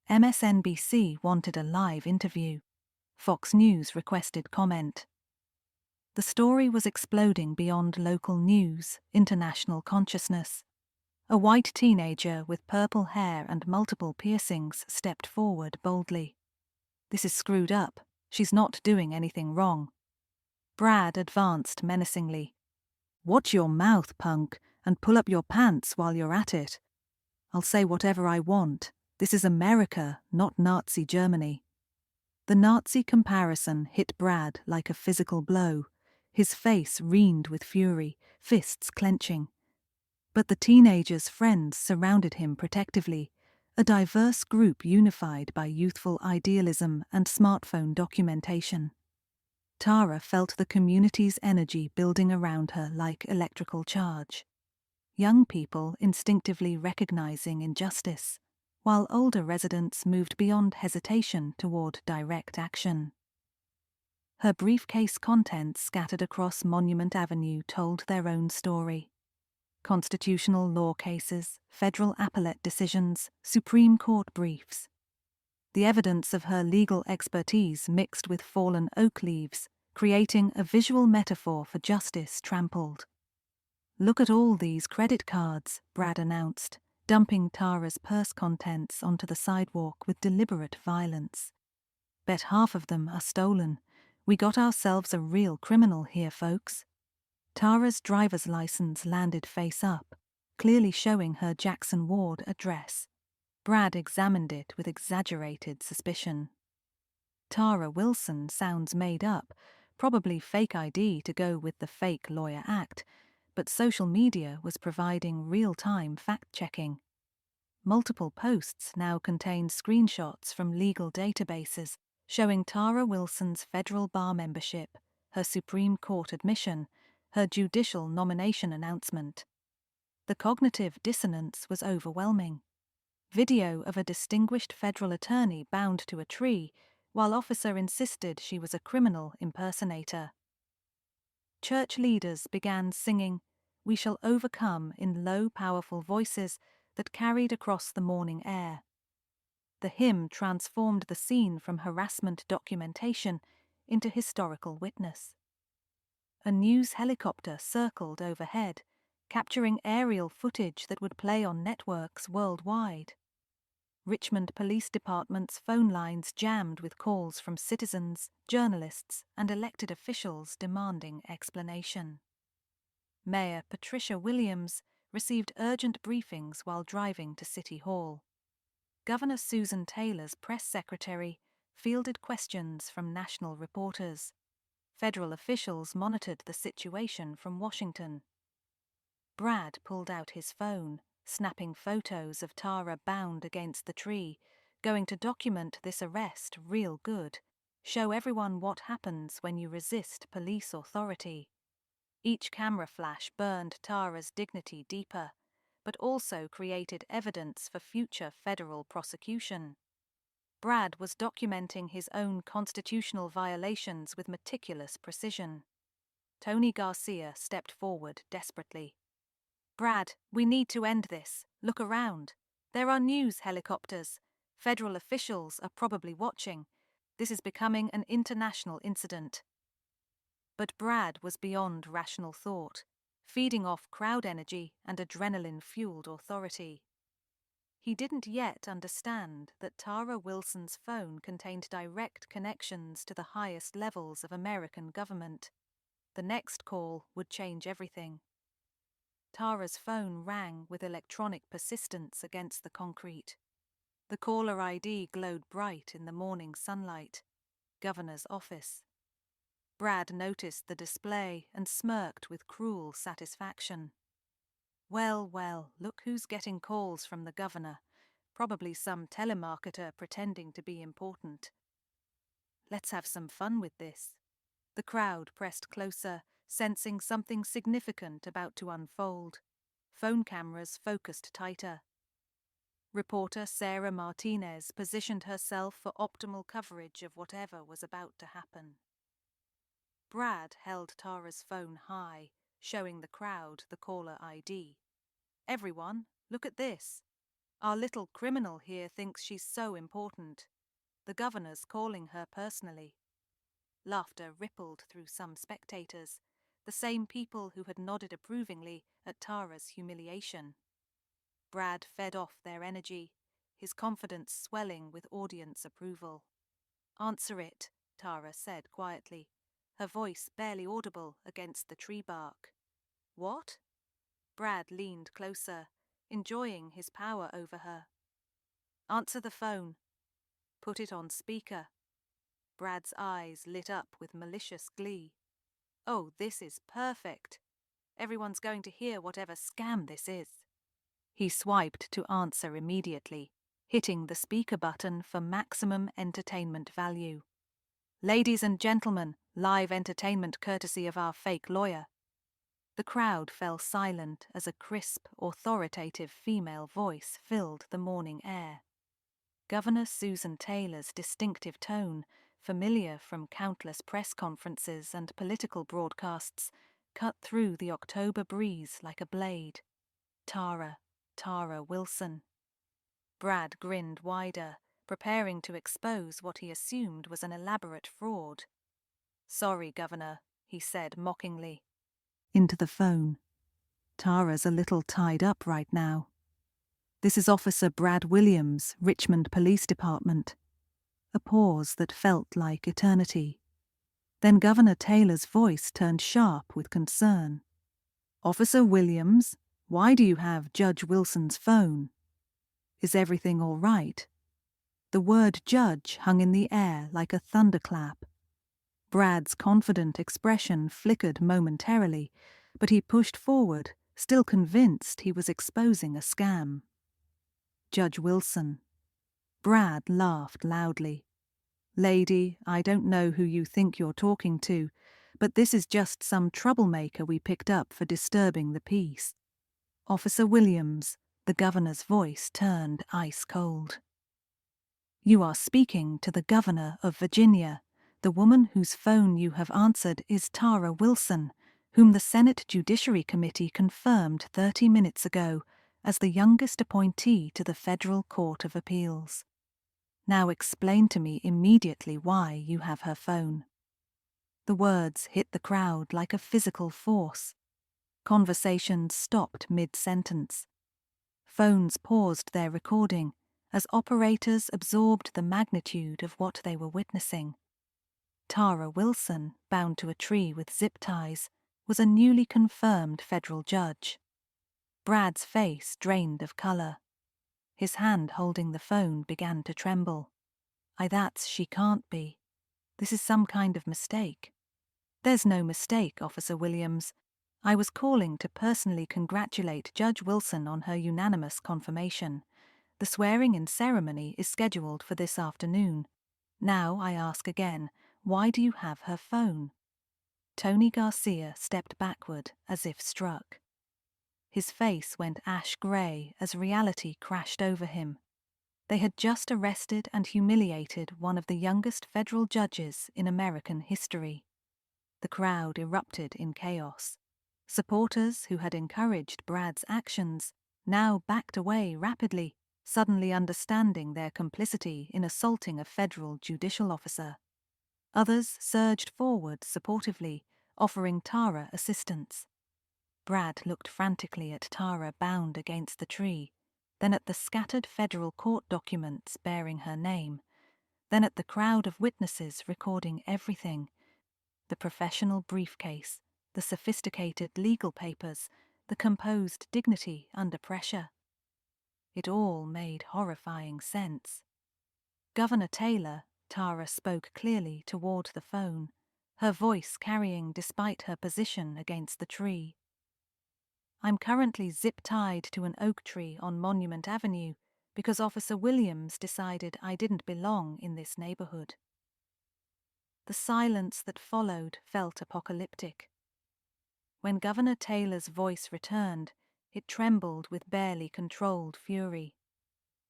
MSNBC wanted a live interview. Fox News requested comment. The story was exploding beyond local news, international consciousness. A white teenager with purple hair and multiple piercings stepped forward boldly. "This is screwed up. She's not doing anything wrong." Brad advanced menacingly. "Watch your mouth, punk, and pull up your pants while you're at it. I'll say whatever I want. This is America, not Nazi Germany." The Nazi comparison hit Brad like a physical blow. His face wreathed with fury, fists clenching. But the teenager's friends surrounded him protectively, a diverse group unified by youthful idealism and smartphone documentation. Tara felt the community's energy building around her like electrical charge. Young people instinctively recognizing injustice, while older residents moved beyond hesitation toward direct action. Her briefcase contents scattered across Monument Avenue told their own story. Constitutional law cases, federal appellate decisions, Supreme Court briefs. The evidence of her legal expertise mixed with fallen oak leaves, creating a visual metaphor for justice trampled. "Look at all these credit cards," Brad announced, dumping Tara's purse contents onto the sidewalk with deliberate violence. "Bet half of them are stolen. We got ourselves a real criminal here, folks." Tara's driver's license landed face up, clearly showing her Jackson Ward address. Brad examined it with exaggerated suspicion. Tara Wilson sounds made up, probably fake ID to go with the fake lawyer act, but social media was providing real-time fact-checking. Multiple posts now contain screenshots from legal databases showing Tara Wilson's federal bar membership, her Supreme Court admission, her judicial nomination announcement. The cognitive dissonance was overwhelming. Video of a distinguished federal attorney bound to a tree, while officer insisted she was a criminal impersonator. Church leaders began singing "We Shall Overcome" in low, powerful voices that carried across the morning air. The hymn transformed the scene from harassment documentation into historical witness. A news helicopter circled overhead, capturing aerial footage that would play on networks worldwide. Richmond Police Department's phone lines jammed with calls from citizens, journalists, and elected officials demanding explanation. Mayor Patricia Williams received urgent briefings while driving to City Hall. Governor Susan Taylor's press secretary fielded questions from national reporters. Federal officials monitored the situation from Washington. Brad pulled out his phone, snapping photos of Tara bound against the tree, going to document this arrest real good. Show everyone what happens when you resist police authority. Each camera flash burned Tara's dignity deeper, but also created evidence for future federal prosecution. Brad was documenting his own constitutional violations with meticulous precision. Tony Garcia stepped forward desperately. Brad, we need to end this. Look around. There are news helicopters. Federal officials are probably watching. This is becoming an international incident. But Brad was beyond rational thought, feeding off crowd energy and adrenaline-fueled authority. He didn't yet understand that Tara Wilson's phone contained direct connections to the highest levels of American government. The next call would change everything. Tara's phone rang with electronic persistence against the concrete. The caller ID glowed bright in the morning sunlight. Governor's office. Brad noticed the display and smirked with cruel satisfaction. Well, well, look who's getting calls from the governor. Probably some telemarketer pretending to be important. Let's have some fun with this. The crowd pressed closer, sensing something significant about to unfold. Phone cameras focused tighter. Reporter Sarah Martinez positioned herself for optimal coverage of whatever was about to happen. Brad held Tara's phone high, showing the crowd the caller ID. Everyone, look at this. Our little criminal here thinks she's so important. The governor's calling her personally. Laughter rippled through some spectators, the same people who had nodded approvingly at Tara's humiliation. Brad fed off their energy, his confidence swelling with audience approval. Answer it, Tara said quietly, her voice barely audible against the tree bark. What? Brad leaned closer, enjoying his power over her. Answer the phone. Put it on speaker. Brad's eyes lit up with malicious glee. Oh, this is perfect. Everyone's going to hear whatever scam this is. He swiped to answer immediately, hitting the speaker button for maximum entertainment value. Ladies and gentlemen, live entertainment courtesy of our fake lawyer. The crowd fell silent as a crisp, authoritative female voice filled the morning air. Governor Susan Taylor's distinctive tone, familiar from countless press conferences and political broadcasts, cut through the October breeze like a blade. Tara Wilson. Brad grinned wider, preparing to expose what he assumed was an elaborate fraud. Sorry, Governor, he said mockingly. Into the phone. Tara's a little tied up right now. This is Officer Brad Williams, Richmond Police Department. A pause that felt like eternity. Then Governor Taylor's voice turned sharp with concern. Officer Williams, why do you have Judge Wilson's phone? Is everything all right? The word judge hung in the air like a thunderclap. Brad's confident expression flickered momentarily, but he pushed forward, still convinced he was exposing a scam. Judge Wilson. Brad laughed loudly. Lady, I don't know who you think you're talking to, but this is just some troublemaker we picked up for disturbing the peace. Officer Williams, the governor's voice turned ice cold. You are speaking to the governor of Virginia. The woman whose phone you have answered is Tara Wilson, whom the Senate Judiciary Committee confirmed 30 minutes ago as the youngest appointee to the Federal Court of Appeals. Now explain to me immediately why you have her phone. The words hit the crowd like a physical force. Conversations stopped mid-sentence. Phones paused their recording as operators absorbed the magnitude of what they were witnessing. Tara Wilson, bound to a tree with zip ties, was a newly confirmed federal judge. Brad's face drained of color. His hand holding the phone began to tremble. That's she can't be. This is some kind of mistake. There's no mistake, Officer Williams. I was calling to personally congratulate Judge Wilson on her unanimous confirmation. The swearing-in ceremony is scheduled for this afternoon. Now I ask again, why do you have her phone? Tony Garcia stepped backward as if struck. His face went ash-grey as reality crashed over him. They had just arrested and humiliated one of the youngest federal judges in American history. The crowd erupted in chaos. Supporters who had encouraged Brad's actions now backed away rapidly, suddenly understanding their complicity in assaulting a federal judicial officer. Others surged forward supportively, offering Tara assistance. Brad looked frantically at Tara bound against the tree, then at the scattered federal court documents bearing her name, then at the crowd of witnesses recording everything: the professional briefcase, the sophisticated legal papers, the composed dignity under pressure. It all made horrifying sense. Governor Taylor, Tara spoke clearly toward the phone, her voice carrying despite her position against the tree. I'm currently zip-tied to an oak tree on Monument Avenue because Officer Williams decided I didn't belong in this neighborhood. The silence that followed felt apocalyptic. When Governor Taylor's voice returned, it trembled with barely controlled fury.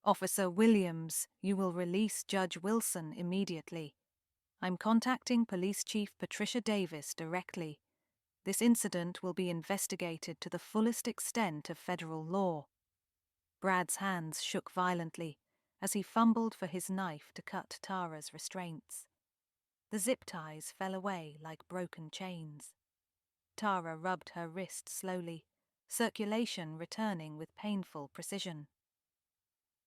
Officer Williams, you will release Judge Wilson immediately. I'm contacting Police Chief Patricia Davis directly. This incident will be investigated to the fullest extent of federal law. Brad's hands shook violently as he fumbled for his knife to cut Tara's restraints. The zip ties fell away like broken chains. Tara rubbed her wrist slowly, circulation returning with painful precision.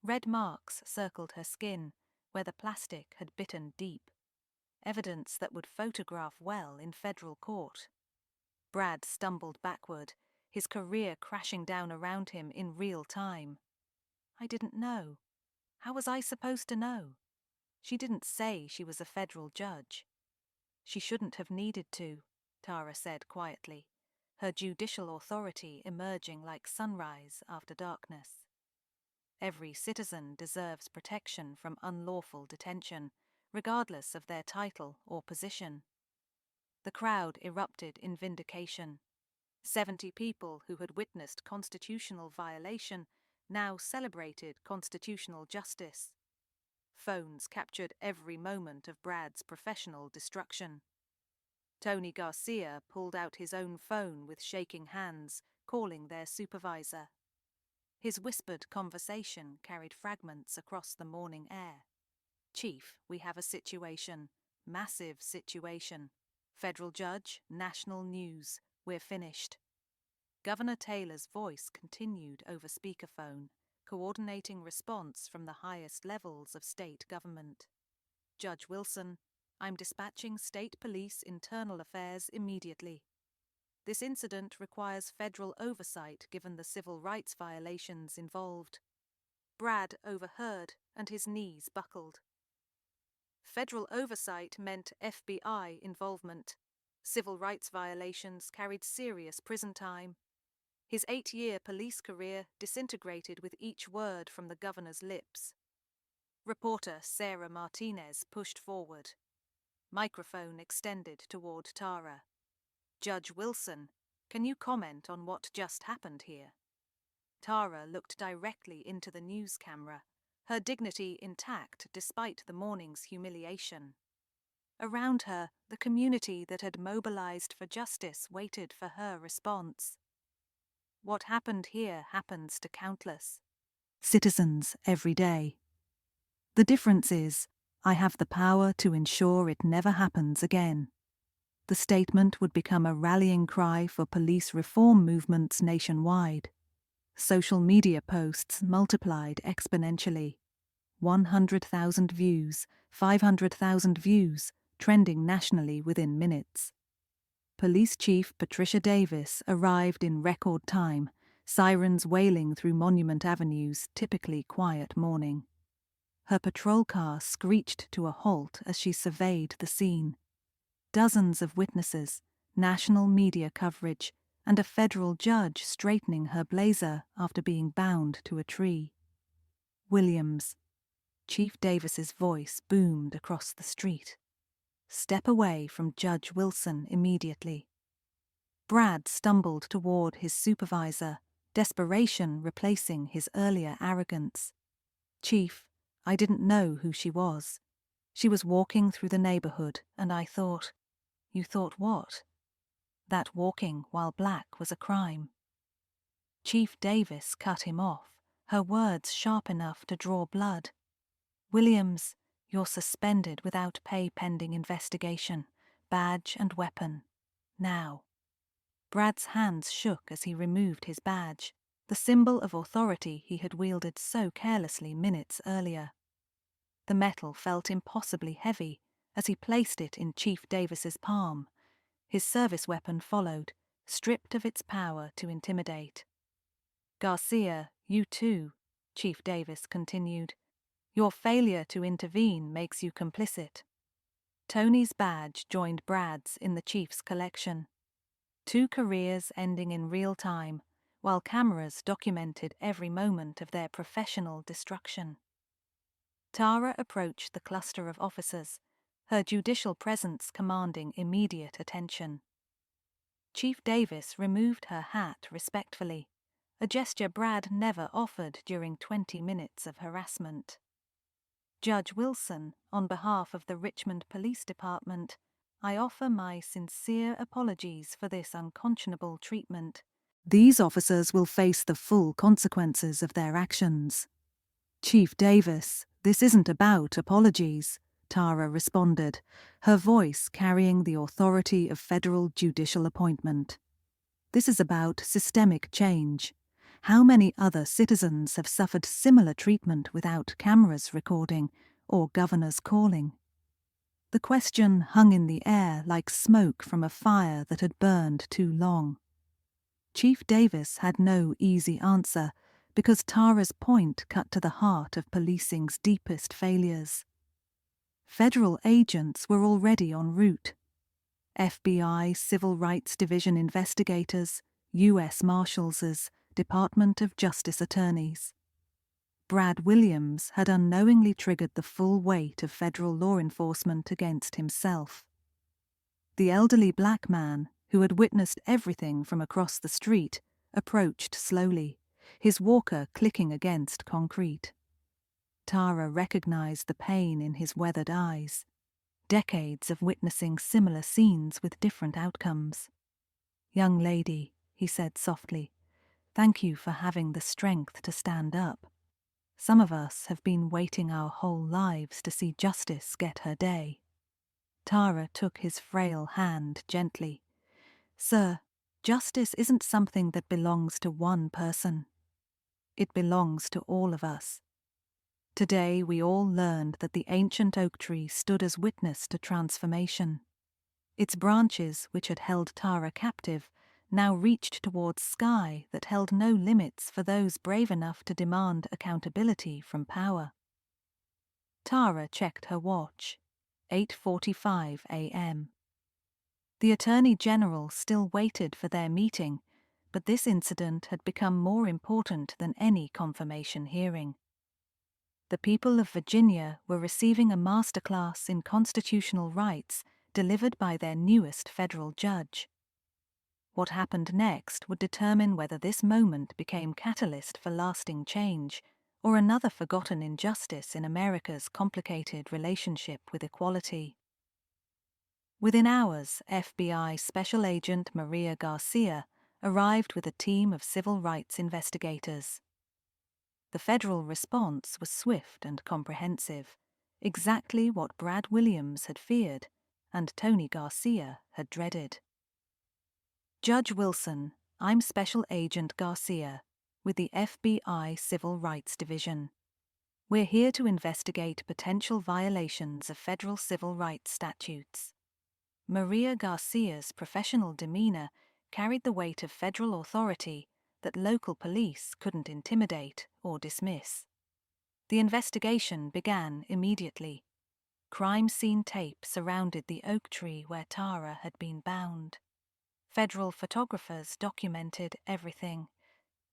Red marks circled her skin where the plastic had bitten deep, evidence that would photograph well in federal court. Brad stumbled backward, his career crashing down around him in real time. I didn't know. How was I supposed to know? She didn't say she was a federal judge. She shouldn't have needed to, Tara said quietly, her judicial authority emerging like sunrise after darkness. Every citizen deserves protection from unlawful detention, regardless of their title or position. The crowd erupted in vindication. 70 people who had witnessed constitutional violation now celebrated constitutional justice. Phones captured every moment of Brad's professional destruction. Tony Garcia pulled out his own phone with shaking hands, calling their supervisor. His whispered conversation carried fragments across the morning air. Chief, we have a situation. Massive situation. Federal judge, national news. We're finished. Governor Taylor's voice continued over speakerphone, coordinating response from the highest levels of state government. Judge Wilson, I'm dispatching State Police Internal Affairs immediately. This incident requires federal oversight given the civil rights violations involved. Brad overheard, and his knees buckled. Federal oversight meant FBI involvement. Civil rights violations carried serious prison time. His 8-year police career disintegrated with each word from the governor's lips. Reporter Sarah Martinez pushed forward. Microphone extended toward Tara. Judge Wilson, can you comment on what just happened here? Tara looked directly into the news camera, her dignity intact despite the morning's humiliation. Around her, the community that had mobilized for justice waited for her response. What happened here happens to countless citizens every day. The difference is, I have the power to ensure it never happens again. The statement would become a rallying cry for police reform movements nationwide. Social media posts multiplied exponentially. 100,000 views, 500,000 views, trending nationally within minutes. Police Chief Patricia Davis arrived in record time, sirens wailing through Monument Avenue's typically quiet morning. Her patrol car screeched to a halt as she surveyed the scene. Dozens of witnesses, national media coverage, and a federal judge straightening her blazer after being bound to a tree. Williams. Chief Davis's voice boomed across the street. "Step away from Judge Wilson immediately." Brad stumbled toward his supervisor, desperation replacing his earlier arrogance. "Chief, I didn't know who she was. She was walking through the neighborhood, and I thought—" "You thought what?" "That walking while black was a crime." Chief Davis cut him off, her words sharp enough to draw blood. "Williams, you're suspended without pay pending investigation. Badge and weapon. Now." Brad's hands shook as he removed his badge, the symbol of authority he had wielded so carelessly minutes earlier. The metal felt impossibly heavy as he placed it in Chief Davis's palm. His service weapon followed, stripped of its power to intimidate. "Garcia, you too," Chief Davis continued. "Your failure to intervene makes you complicit." Tony's badge joined Brad's in the chief's collection. 2 careers ending in real time, while cameras documented every moment of their professional destruction. Tara approached the cluster of officers, her judicial presence commanding immediate attention. Chief Davis removed her hat respectfully, a gesture Brad never offered during 20 minutes of harassment. "Judge Wilson, on behalf of the Richmond Police Department, I offer my sincere apologies for this unconscionable treatment. These officers will face the full consequences of their actions." "Chief Davis, this isn't about apologies," Tara responded, her voice carrying the authority of federal judicial appointment. "This is about systemic change. How many other citizens have suffered similar treatment without cameras recording or governors calling?" The question hung in the air like smoke from a fire that had burned too long. Chief Davis had no easy answer because Tara's point cut to the heart of policing's deepest failures. Federal agents were already en route. FBI Civil Rights Division investigators, U.S. Marshals, Department of Justice attorneys. Brad Williams had unknowingly triggered the full weight of federal law enforcement against himself. The elderly black man, who had witnessed everything from across the street, approached slowly, his walker clicking against concrete. Tara recognized the pain in his weathered eyes. Decades of witnessing similar scenes with different outcomes. "Young lady," he said softly, "thank you for having the strength to stand up. Some of us have been waiting our whole lives to see justice get her day." Tara took his frail hand gently. "Sir, justice isn't something that belongs to one person. It belongs to all of us. Today we all learned that the ancient oak tree stood as witness to transformation. Its branches, which had held Tara captive, now reached towards sky that held no limits for those brave enough to demand accountability from power." Tara checked her watch. 8:45 a.m. The Attorney General still waited for their meeting, but this incident had become more important than any confirmation hearing. The people of Virginia were receiving a masterclass in constitutional rights delivered by their newest federal judge. What happened next would determine whether this moment became catalyst for lasting change or another forgotten injustice in America's complicated relationship with equality. Within hours, FBI Special Agent Maria Garcia arrived with a team of civil rights investigators. The federal response was swift and comprehensive, exactly what Brad Williams had feared and Tony Garcia had dreaded. "Judge Wilson, I'm Special Agent Garcia with the FBI Civil Rights Division. We're here to investigate potential violations of federal civil rights statutes." Maria Garcia's professional demeanor carried the weight of federal authority that local police couldn't intimidate or dismiss. The investigation began immediately. Crime scene tape surrounded the oak tree where Tara had been bound. Federal photographers documented everything: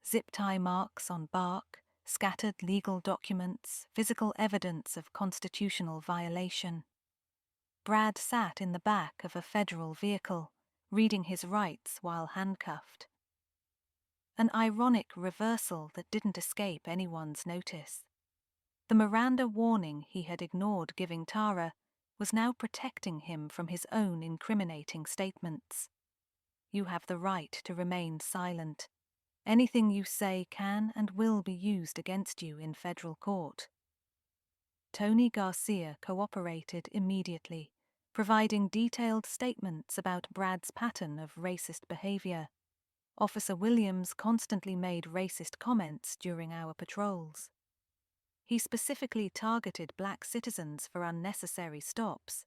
zip tie marks on bark, scattered legal documents, physical evidence of constitutional violation. Brad sat in the back of a federal vehicle, reading his rights while handcuffed. An ironic reversal that didn't escape anyone's notice. The Miranda warning he had ignored giving Tara was now protecting him from his own incriminating statements. You have the right to remain silent. Anything you say can and will be used against you in federal court. Tony Garcia cooperated immediately, providing detailed statements about Brad's pattern of racist behavior. Officer Williams constantly made racist comments during our patrols. He specifically targeted black citizens for unnecessary stops.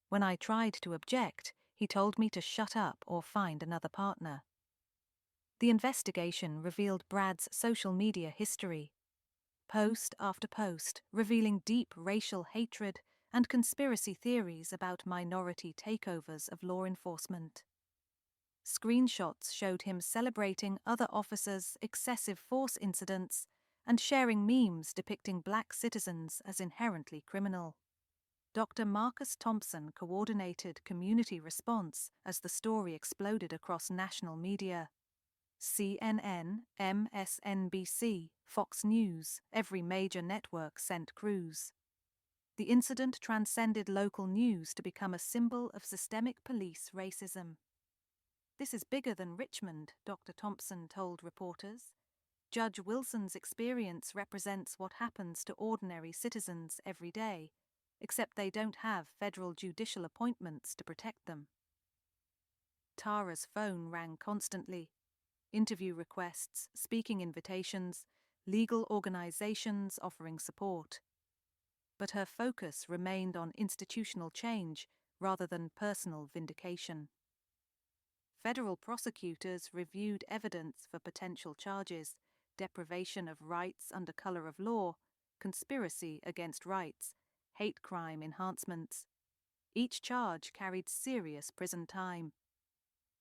When I tried to object, he told me to shut up or find another partner. The investigation revealed Brad's social media history, post after post revealing deep racial hatred and conspiracy theories about minority takeovers of law enforcement. Screenshots showed him celebrating other officers' excessive force incidents and sharing memes depicting black citizens as inherently criminal. Dr. Marcus Thompson coordinated community response as the story exploded across national media. CNN, MSNBC, Fox News, every major network sent crews. The incident transcended local news to become a symbol of systemic police racism. This is bigger than Richmond, Dr. Thompson told reporters. Judge Wilson's experience represents what happens to ordinary citizens every day, except they don't have federal judicial appointments to protect them. Tara's phone rang constantly. Interview requests, speaking invitations, legal organizations offering support. But her focus remained on institutional change rather than personal vindication. Federal prosecutors reviewed evidence for potential charges: deprivation of rights under color of law, conspiracy against rights, hate crime enhancements. Each charge carried serious prison time.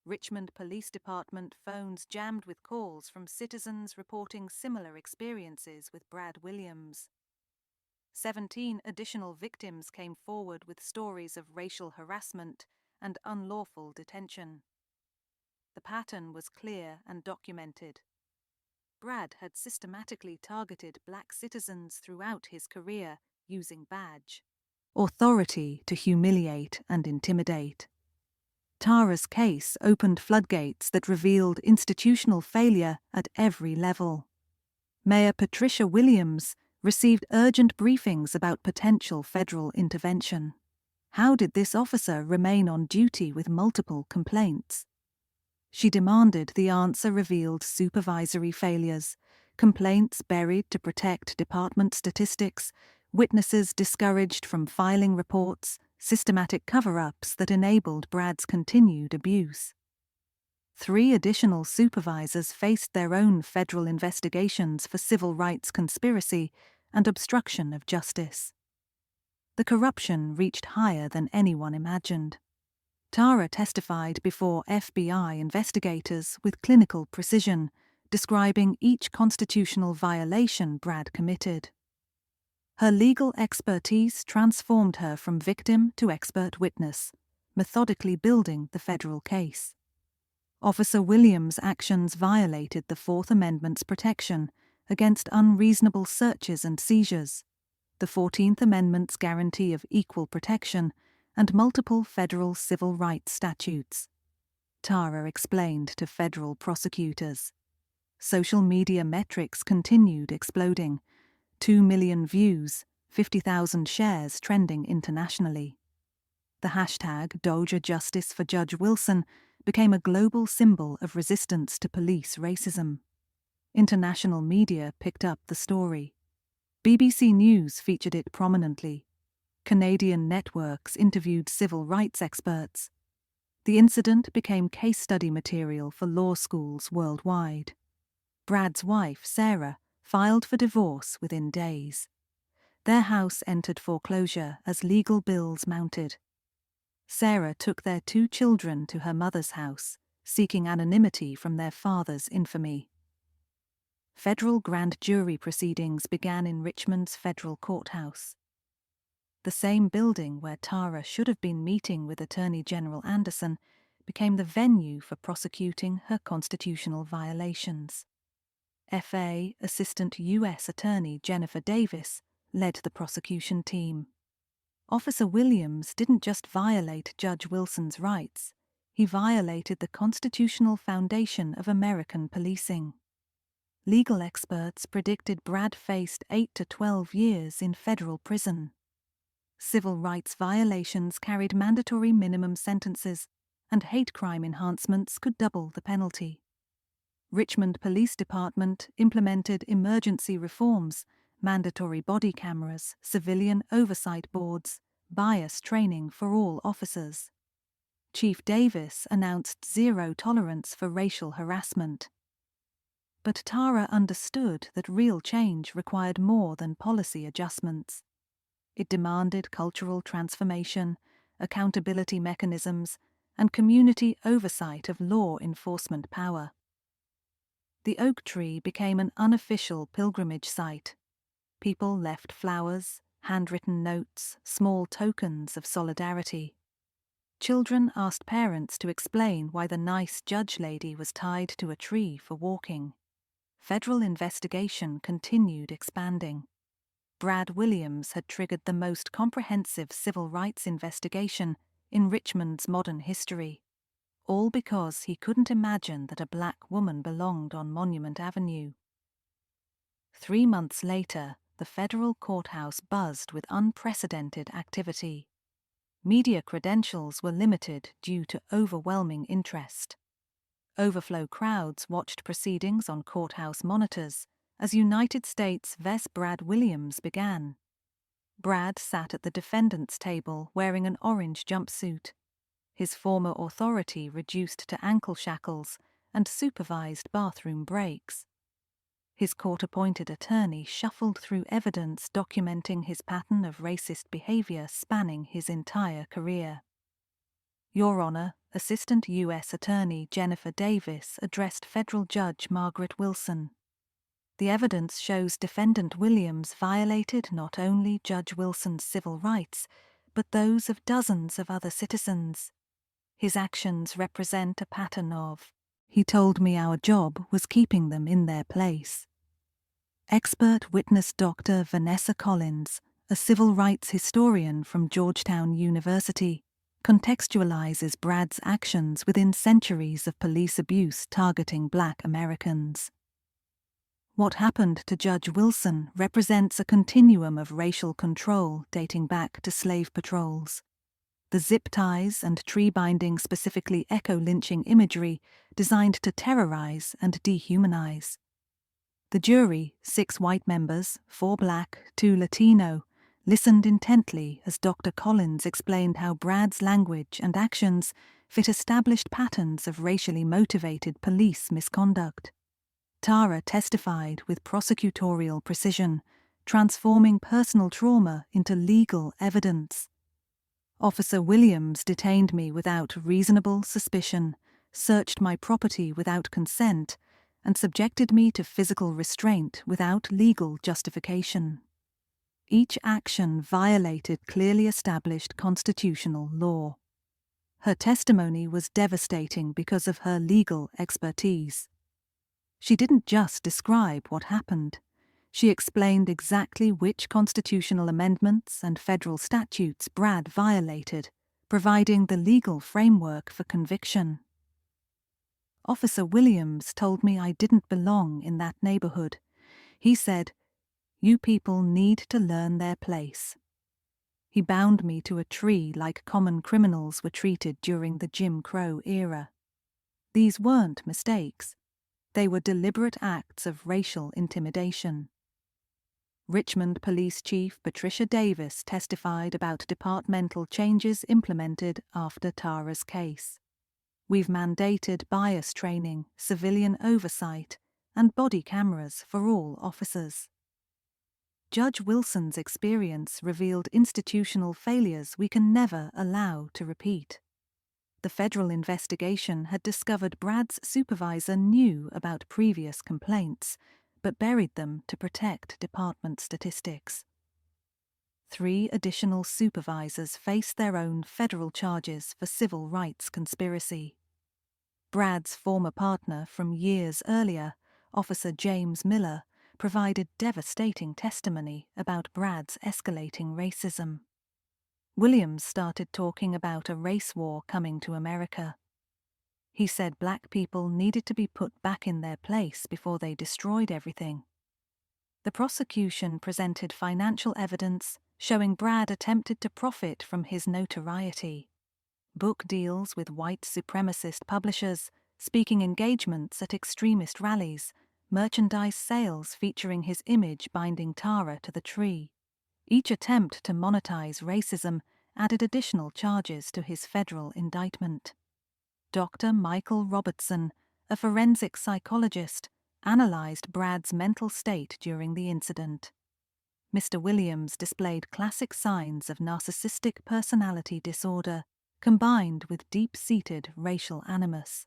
Richmond Police Department phones jammed with calls from citizens reporting similar experiences with Brad Williams. 17 additional victims came forward with stories of racial harassment and unlawful detention. The pattern was clear and documented. Brad had systematically targeted black citizens throughout his career using badge, authority to humiliate and intimidate. Tara's case opened floodgates that revealed institutional failure at every level. Mayor Patricia Williams received urgent briefings about potential federal intervention. How did this officer remain on duty with multiple complaints? She demanded the answer revealed supervisory failures, complaints buried to protect department statistics, witnesses discouraged from filing reports, systematic cover-ups that enabled Brad's continued abuse. 3 additional supervisors faced their own federal investigations for civil rights conspiracy and obstruction of justice. The corruption reached higher than anyone imagined. Tara testified before FBI investigators with clinical precision, describing each constitutional violation Brad committed. Her legal expertise transformed her from victim to expert witness, methodically building the federal case. Officer Williams' actions violated the Fourth Amendment's protection against unreasonable searches and seizures, the 14th Amendment's guarantee of equal protection, and multiple federal civil rights statutes. Tara explained to federal prosecutors. Social media metrics continued exploding. 2 million views, 50,000 shares trending internationally. The hashtag Doja Justice for Judge Wilson became a global symbol of resistance to police racism. International media picked up the story. BBC News featured it prominently. Canadian networks interviewed civil rights experts. The incident became case study material for law schools worldwide. Brad's wife, Sarah, filed for divorce within days. Their house entered foreclosure as legal bills mounted. Sarah took their 2 children to her mother's house, seeking anonymity from their father's infamy. Federal grand jury proceedings began in Richmond's federal courthouse. The same building where Tara should have been meeting with Attorney General Anderson became the venue for prosecuting her constitutional violations. FA Assistant U.S. Attorney Jennifer Davis led the prosecution team. Officer Williams didn't just violate Judge Wilson's rights, he violated the constitutional foundation of American policing. Legal experts predicted Brad faced 8 to 12 years in federal prison. Civil rights violations carried mandatory minimum sentences, and hate crime enhancements could double the penalty. Richmond Police Department implemented emergency reforms, mandatory body cameras, civilian oversight boards, bias training for all officers. Chief Davis announced zero tolerance for racial harassment. But Tara understood that real change required more than policy adjustments. It demanded cultural transformation, accountability mechanisms, and community oversight of law enforcement power. The oak tree became an unofficial pilgrimage site. People left flowers, handwritten notes, small tokens of solidarity. Children asked parents to explain why the nice judge lady was tied to a tree for walking. Federal investigation continued expanding. Brad Williams had triggered the most comprehensive civil rights investigation in Richmond's modern history, all because he couldn't imagine that a black woman belonged on Monument Avenue. 3 months later, the federal courthouse buzzed with unprecedented activity. Media credentials were limited due to overwhelming interest. Overflow crowds watched proceedings on courthouse monitors as United States vs. Brad Williams began. Brad sat at the defendant's table wearing an orange jumpsuit. His former authority reduced to ankle shackles and supervised bathroom breaks. His court-appointed attorney shuffled through evidence documenting his pattern of racist behavior spanning his entire career. Your Honor, Assistant U.S. Attorney Jennifer Davis addressed Federal Judge Margaret Wilson. The evidence shows Defendant Williams violated not only Judge Wilson's civil rights, but those of dozens of other citizens. His actions represent a pattern of, he told me our job was keeping them in their place. Expert witness Dr. Vanessa Collins, a civil rights historian from Georgetown University, contextualizes Brad's actions within centuries of police abuse targeting Black Americans. What happened to Judge Wilson represents a continuum of racial control dating back to slave patrols. The zip ties and tree binding specifically echo-lynching imagery designed to terrorize and dehumanize. The jury, 6 white members, 4 black, 2 Latino, listened intently as Dr. Collins explained how Brad's language and actions fit established patterns of racially motivated police misconduct. Tara testified with prosecutorial precision, transforming personal trauma into legal evidence. Officer Williams detained me without reasonable suspicion, searched my property without consent, and subjected me to physical restraint without legal justification. Each action violated clearly established constitutional law. Her testimony was devastating because of her legal expertise. She didn't just describe what happened. She explained exactly which constitutional amendments and federal statutes Brad violated, providing the legal framework for conviction. Officer Williams told me I didn't belong in that neighborhood. He said, "You people need to learn their place." He bound me to a tree like common criminals were treated during the Jim Crow era. These weren't mistakes. They were deliberate acts of racial intimidation. Richmond Police Chief Patricia Davis testified about departmental changes implemented after Tara's case. We've mandated bias training, civilian oversight, and body cameras for all officers. Judge Wilson's experience revealed institutional failures we can never allow to repeat. The federal investigation had discovered Brad's supervisor knew about previous complaints, but buried them to protect department statistics. 3 additional supervisors faced their own federal charges for civil rights conspiracy. Brad's former partner from years earlier, Officer James Miller, provided devastating testimony about Brad's escalating racism. Williams started talking about a race war coming to America. He said black people needed to be put back in their place before they destroyed everything. The prosecution presented financial evidence showing Brad attempted to profit from his notoriety. Book deals with white supremacist publishers, speaking engagements at extremist rallies, merchandise sales featuring his image binding Tara to the tree. Each attempt to monetize racism added additional charges to his federal indictment. Dr. Michael Robertson, a forensic psychologist, analyzed Brad's mental state during the incident. Mr. Williams displayed classic signs of narcissistic personality disorder combined with deep-seated racial animus.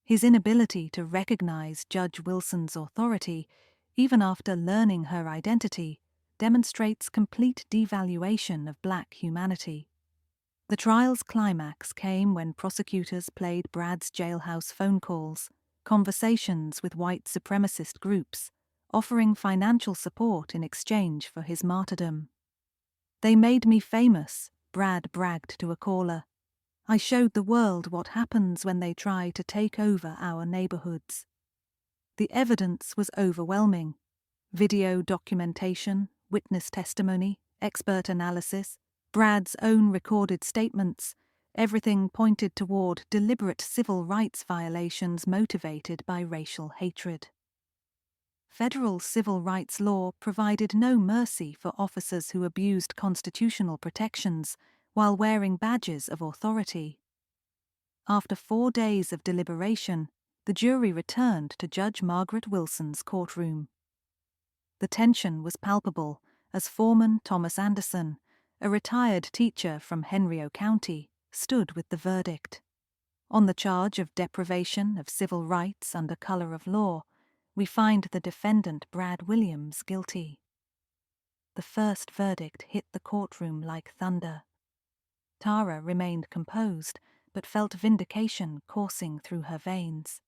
His inability to recognize Judge Wilson's authority, even after learning her identity, demonstrates complete devaluation of black humanity. The trial's climax came when prosecutors played Brad's jailhouse phone calls, conversations with white supremacist groups, offering financial support in exchange for his martyrdom. "They made me famous," Brad bragged to a caller. "I showed the world what happens when they try to take over our neighborhoods." The evidence was overwhelming. Video documentation, witness testimony, expert analysis, Brad's own recorded statements, everything pointed toward deliberate civil rights violations motivated by racial hatred. Federal civil rights law provided no mercy for officers who abused constitutional protections while wearing badges of authority. After 4 days of deliberation, the jury returned to Judge Margaret Wilson's courtroom. The tension was palpable as Foreman Thomas Anderson, a retired teacher from Henry County, stood with the verdict. On the charge of deprivation of civil rights under color of law, we find the defendant Brad Williams guilty. The first verdict hit the courtroom like thunder. Tara remained composed, but felt vindication coursing through her veins.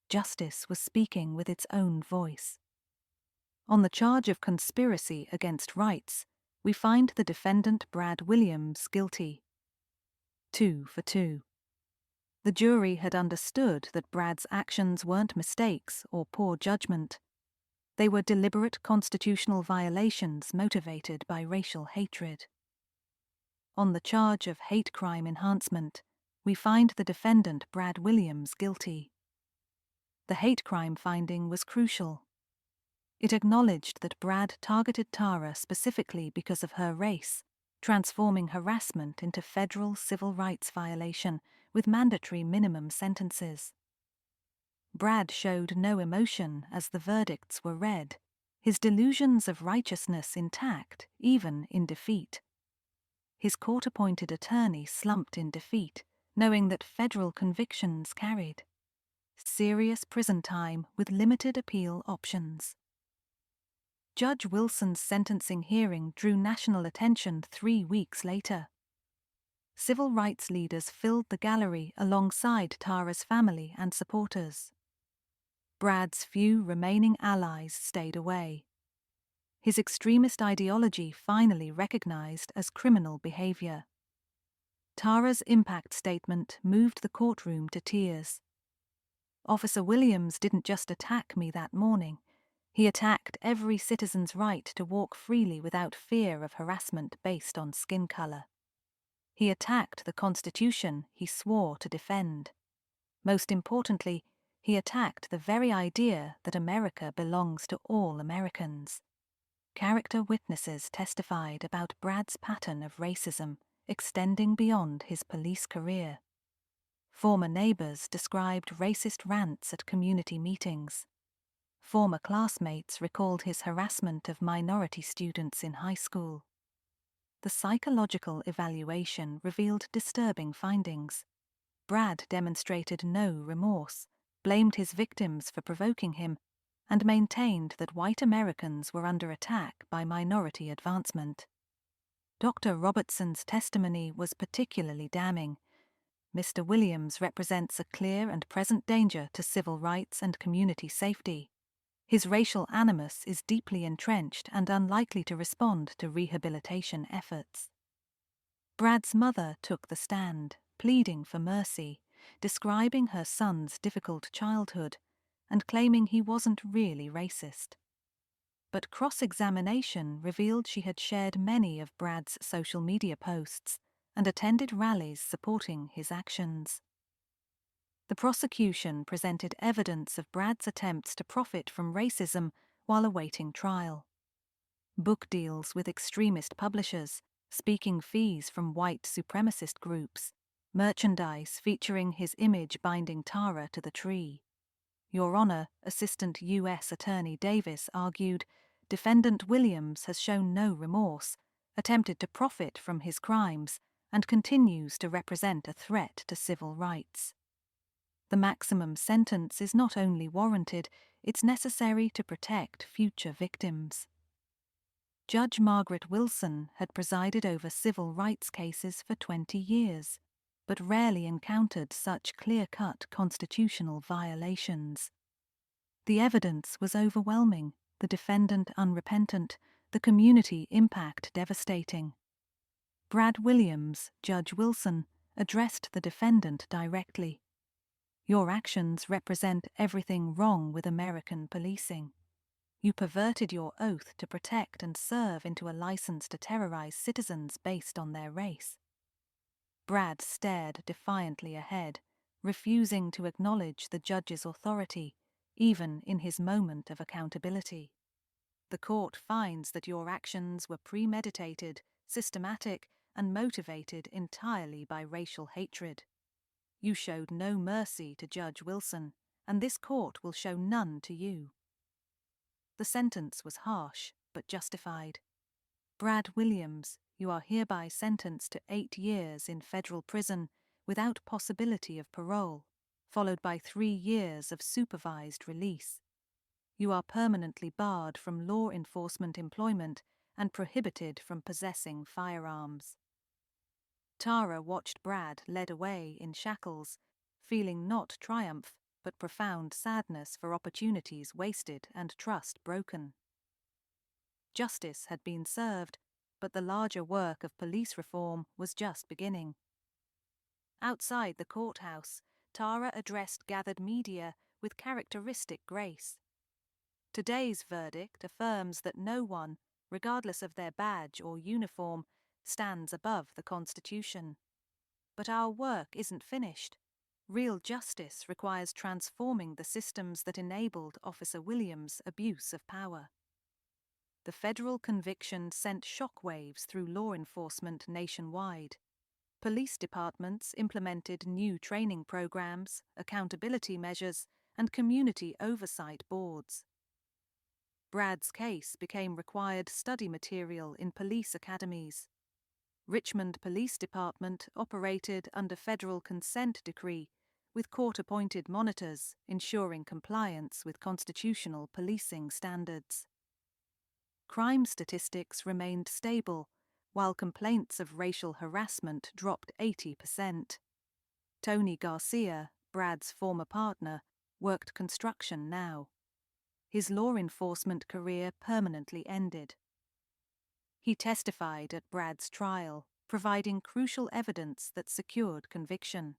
Justice was speaking with its own voice. On the charge of conspiracy against rights, we find the defendant Brad Williams guilty. 2 for 2. The jury had understood that Brad's actions weren't mistakes or poor judgment. They were deliberate constitutional violations motivated by racial hatred. On the charge of hate crime enhancement, we find the defendant Brad Williams guilty. The hate crime finding was crucial. It acknowledged that Brad targeted Tara specifically because of her race, transforming harassment into federal civil rights violation with mandatory minimum sentences. Brad showed no emotion as the verdicts were read, his delusions of righteousness intact even in defeat. His court-appointed attorney slumped in defeat, knowing that federal convictions carried serious prison time with limited appeal options. Judge Wilson's sentencing hearing drew national attention 3 weeks later. Civil rights leaders filled the gallery alongside Tara's family and supporters. Brad's few remaining allies stayed away. His extremist ideology finally recognized as criminal behavior. Tara's impact statement moved the courtroom to tears. "Officer Williams didn't just attack me that morning. He attacked every citizen's right to walk freely without fear of harassment based on skin color. He attacked the Constitution he swore to defend. Most importantly, he attacked the very idea that America belongs to all Americans." Character witnesses testified about Brad's pattern of racism extending beyond his police career. Former neighbors described racist rants at community meetings. Former classmates recalled his harassment of minority students in high school. The psychological evaluation revealed disturbing findings. Brad demonstrated no remorse, blamed his victims for provoking him, and maintained that white Americans were under attack by minority advancement. Dr. Robertson's testimony was particularly damning. Mr. Williams represents a clear and present danger to civil rights and community safety. His racial animus is deeply entrenched and unlikely to respond to rehabilitation efforts. Brad's mother took the stand, pleading for mercy, describing her son's difficult childhood, and claiming he wasn't really racist. But cross-examination revealed she had shared many of Brad's social media posts and attended rallies supporting his actions. The prosecution presented evidence of Brad's attempts to profit from racism while awaiting trial. Book deals with extremist publishers, speaking fees from white supremacist groups, merchandise featuring his image binding Tara to the tree. Your Honor, Assistant U.S. Attorney Davis argued, Defendant Williams has shown no remorse, attempted to profit from his crimes, and continues to represent a threat to civil rights. The maximum sentence is not only warranted, it's necessary to protect future victims. Judge Margaret Wilson had presided over civil rights cases for 20 years, but rarely encountered such clear-cut constitutional violations. The evidence was overwhelming, the defendant unrepentant, the community impact devastating. Brad Williams, Judge Wilson, addressed the defendant directly. Your actions represent everything wrong with American policing. You perverted your oath to protect and serve into a license to terrorize citizens based on their race. Brad stared defiantly ahead, refusing to acknowledge the judge's authority, even in his moment of accountability. The court finds that your actions were premeditated, systematic, and motivated entirely by racial hatred. You showed no mercy to Judge Wilson, and this court will show none to you. The sentence was harsh, but justified. Brad Williams, you are hereby sentenced to 8 years in federal prison without possibility of parole, followed by 3 years of supervised release. You are permanently barred from law enforcement employment and prohibited from possessing firearms. Tara watched Brad led away in shackles, feeling not triumph but profound sadness for opportunities wasted and trust broken. Justice had been served, but the larger work of police reform was just beginning. Outside the courthouse, Tara addressed gathered media with characteristic grace. Today's verdict affirms that no one, regardless of their badge or uniform, stands above the Constitution. But our work isn't finished. Real justice requires transforming the systems that enabled Officer Williams' abuse of power. The federal conviction sent shockwaves through law enforcement nationwide. Police departments implemented new training programs, accountability measures, and community oversight boards. Brad's case became required study material in police academies. Richmond Police Department operated under federal consent decree, with court-appointed monitors ensuring compliance with constitutional policing standards. Crime statistics remained stable, while complaints of racial harassment dropped 80%. Tony Garcia, Brad's former partner, worked construction now. His law enforcement career permanently ended. He testified at Brad's trial, providing crucial evidence that secured conviction.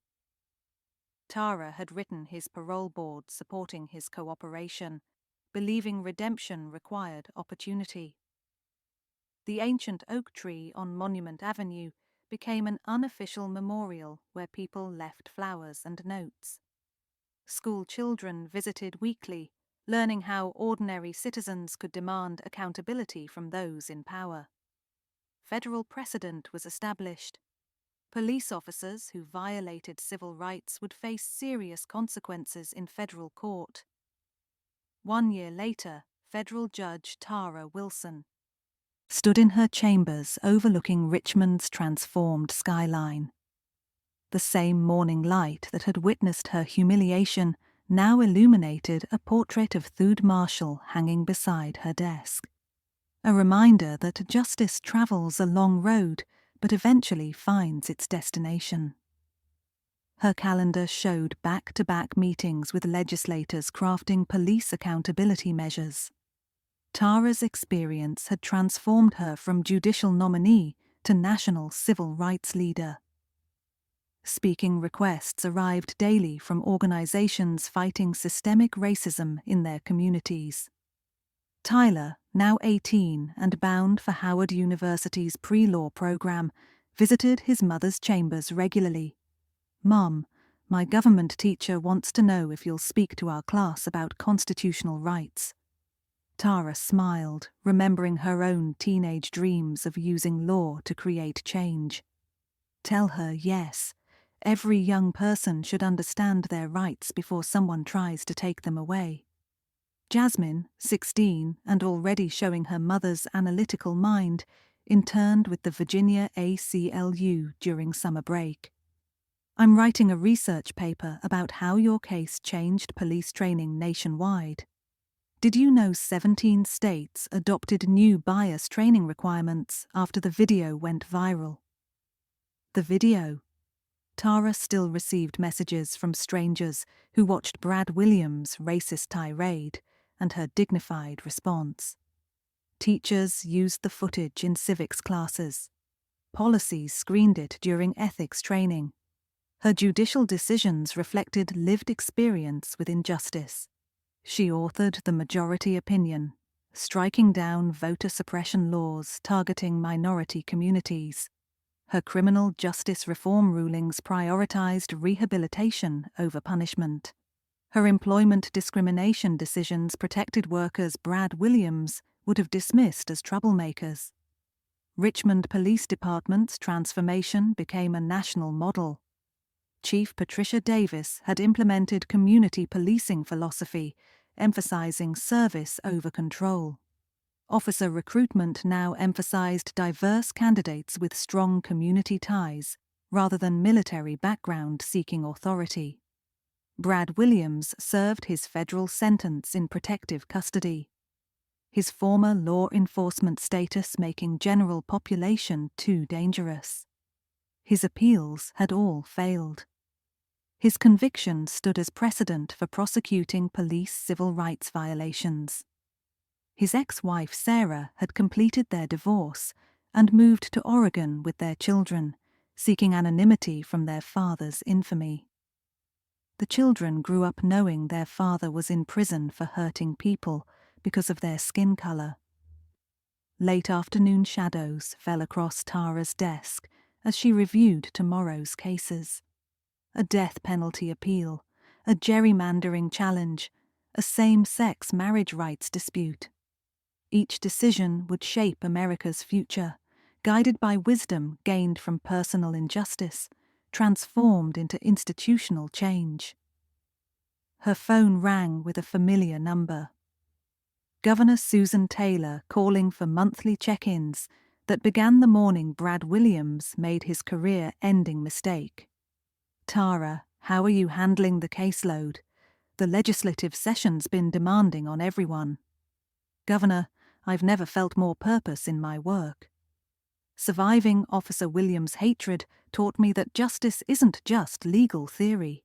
Tara had written his parole board supporting his cooperation, believing redemption required opportunity. The ancient oak tree on Monument Avenue became an unofficial memorial where people left flowers and notes. School children visited weekly, learning how ordinary citizens could demand accountability from those in power. Federal precedent was established. Police officers who violated civil rights would face serious consequences in federal court. 1 year later, federal judge Tara Wilson stood in her chambers overlooking Richmond's transformed skyline. The same morning light that had witnessed her humiliation now illuminated a portrait of Thud Marshall hanging beside her desk. A reminder that justice travels a long road but eventually finds its destination. Her calendar showed back-to-back meetings with legislators crafting police accountability measures. Tara's experience had transformed her from judicial nominee to national civil rights leader. Speaking requests arrived daily from organizations fighting systemic racism in their communities. Tyler, now 18 and bound for Howard University's pre-law program, visited his mother's chambers regularly. "Mom, my government teacher wants to know if you'll speak to our class about constitutional rights." Tara smiled, remembering her own teenage dreams of using law to create change. Tell her yes. Every young person should understand their rights before someone tries to take them away. Jasmine, 16, and already showing her mother's analytical mind, interned with the Virginia ACLU during summer break. "I'm writing a research paper about how your case changed police training nationwide. Did you know 17 states adopted new bias training requirements after the video went viral?" The video. Tara still received messages from strangers who watched Brad Williams' racist tirade and her dignified response. Teachers used the footage in civics classes. Policies screened it during ethics training. Her judicial decisions reflected lived experience with injustice. She authored the majority opinion, striking down voter suppression laws targeting minority communities. Her criminal justice reform rulings prioritized rehabilitation over punishment. Her employment discrimination decisions protected workers Brad Williams would have dismissed as troublemakers. Richmond Police Department's transformation became a national model. Chief Patricia Davis had implemented community policing philosophy, emphasizing service over control. Officer recruitment now emphasized diverse candidates with strong community ties, rather than military background seeking authority. Brad Williams served his federal sentence in protective custody, his former law enforcement status making general population too dangerous. His appeals had all failed. His conviction stood as precedent for prosecuting police civil rights violations. His ex-wife Sarah had completed their divorce and moved to Oregon with their children, seeking anonymity from their father's infamy. The children grew up knowing their father was in prison for hurting people because of their skin color. Late afternoon shadows fell across Tara's desk as she reviewed tomorrow's cases. A death penalty appeal, a gerrymandering challenge, a same-sex marriage rights dispute. Each decision would shape America's future, guided by wisdom gained from personal injustice, transformed into institutional change. Her phone rang with a familiar number. Governor Susan Taylor calling for monthly check-ins that began the morning Brad Williams made his career-ending mistake. "Tara, how are you handling the caseload? The legislative session's been demanding on everyone." "Governor, I've never felt more purpose in my work." Surviving Officer Williams' hatred taught me that justice isn't just legal theory.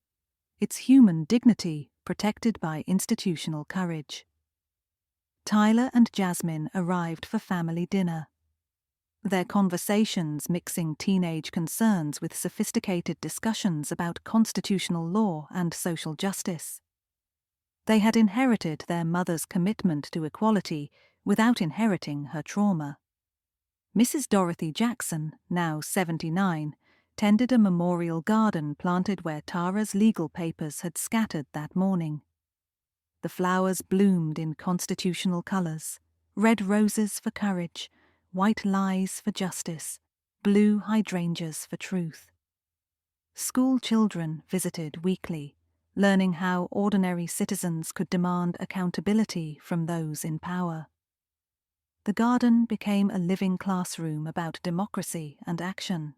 It's human dignity protected by institutional courage. Tyler and Jasmine arrived for family dinner. Their conversations mixing teenage concerns with sophisticated discussions about constitutional law and social justice. They had inherited their mother's commitment to equality without inheriting her trauma. Mrs. Dorothy Jackson, now 79, tended a memorial garden planted where Tara's legal papers had scattered that morning. The flowers bloomed in constitutional colors, red roses for courage, white lies for justice, blue hydrangeas for truth. School children visited weekly, learning how ordinary citizens could demand accountability from those in power. The garden became a living classroom about democracy and action.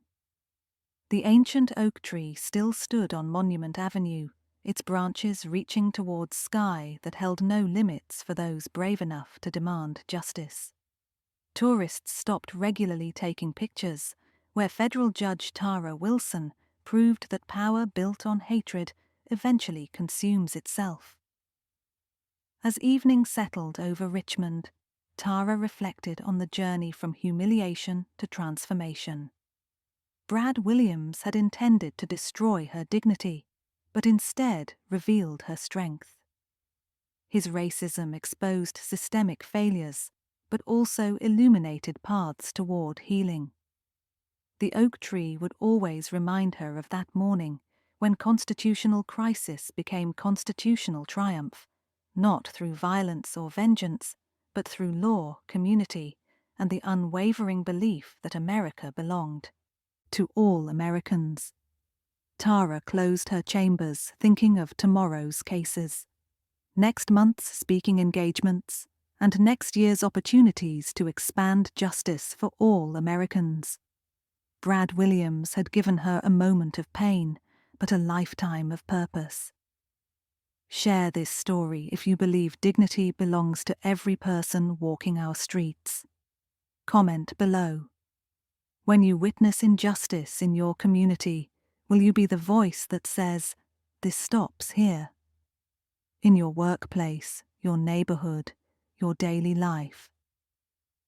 The ancient oak tree still stood on Monument Avenue, its branches reaching towards sky that held no limits for those brave enough to demand justice. Tourists stopped regularly taking pictures, where federal judge Tara Wilson proved that power built on hatred eventually consumes itself. As evening settled over Richmond, Tara reflected on the journey from humiliation to transformation. Brad Williams had intended to destroy her dignity, but instead revealed her strength. His racism exposed systemic failures, but also illuminated paths toward healing. The oak tree would always remind her of that morning when constitutional crisis became constitutional triumph, not through violence or vengeance, but through law, community, and the unwavering belief that America belonged to all Americans. Tara closed her chambers thinking of tomorrow's cases, next month's speaking engagements, and next year's opportunities to expand justice for all Americans. Brad Williams had given her a moment of pain, but a lifetime of purpose. Share this story if you believe dignity belongs to every person walking our streets. Comment below. When you witness injustice in your community, will you be the voice that says, "This stops here"? In your workplace, your neighborhood, your daily life.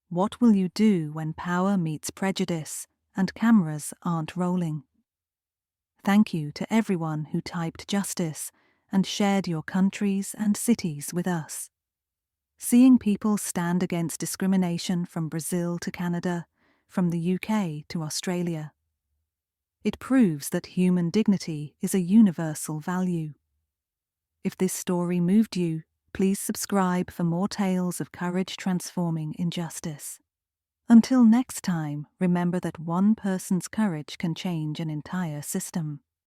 What will you do when power meets prejudice and cameras aren't rolling? Thank you to everyone who typed justice and shared your countries and cities with us. Seeing people stand against discrimination from Brazil to Canada, from the UK to Australia. It proves that human dignity is a universal value. If this story moved you, please subscribe for more tales of courage transforming injustice. Until next time, remember that one person's courage can change an entire system.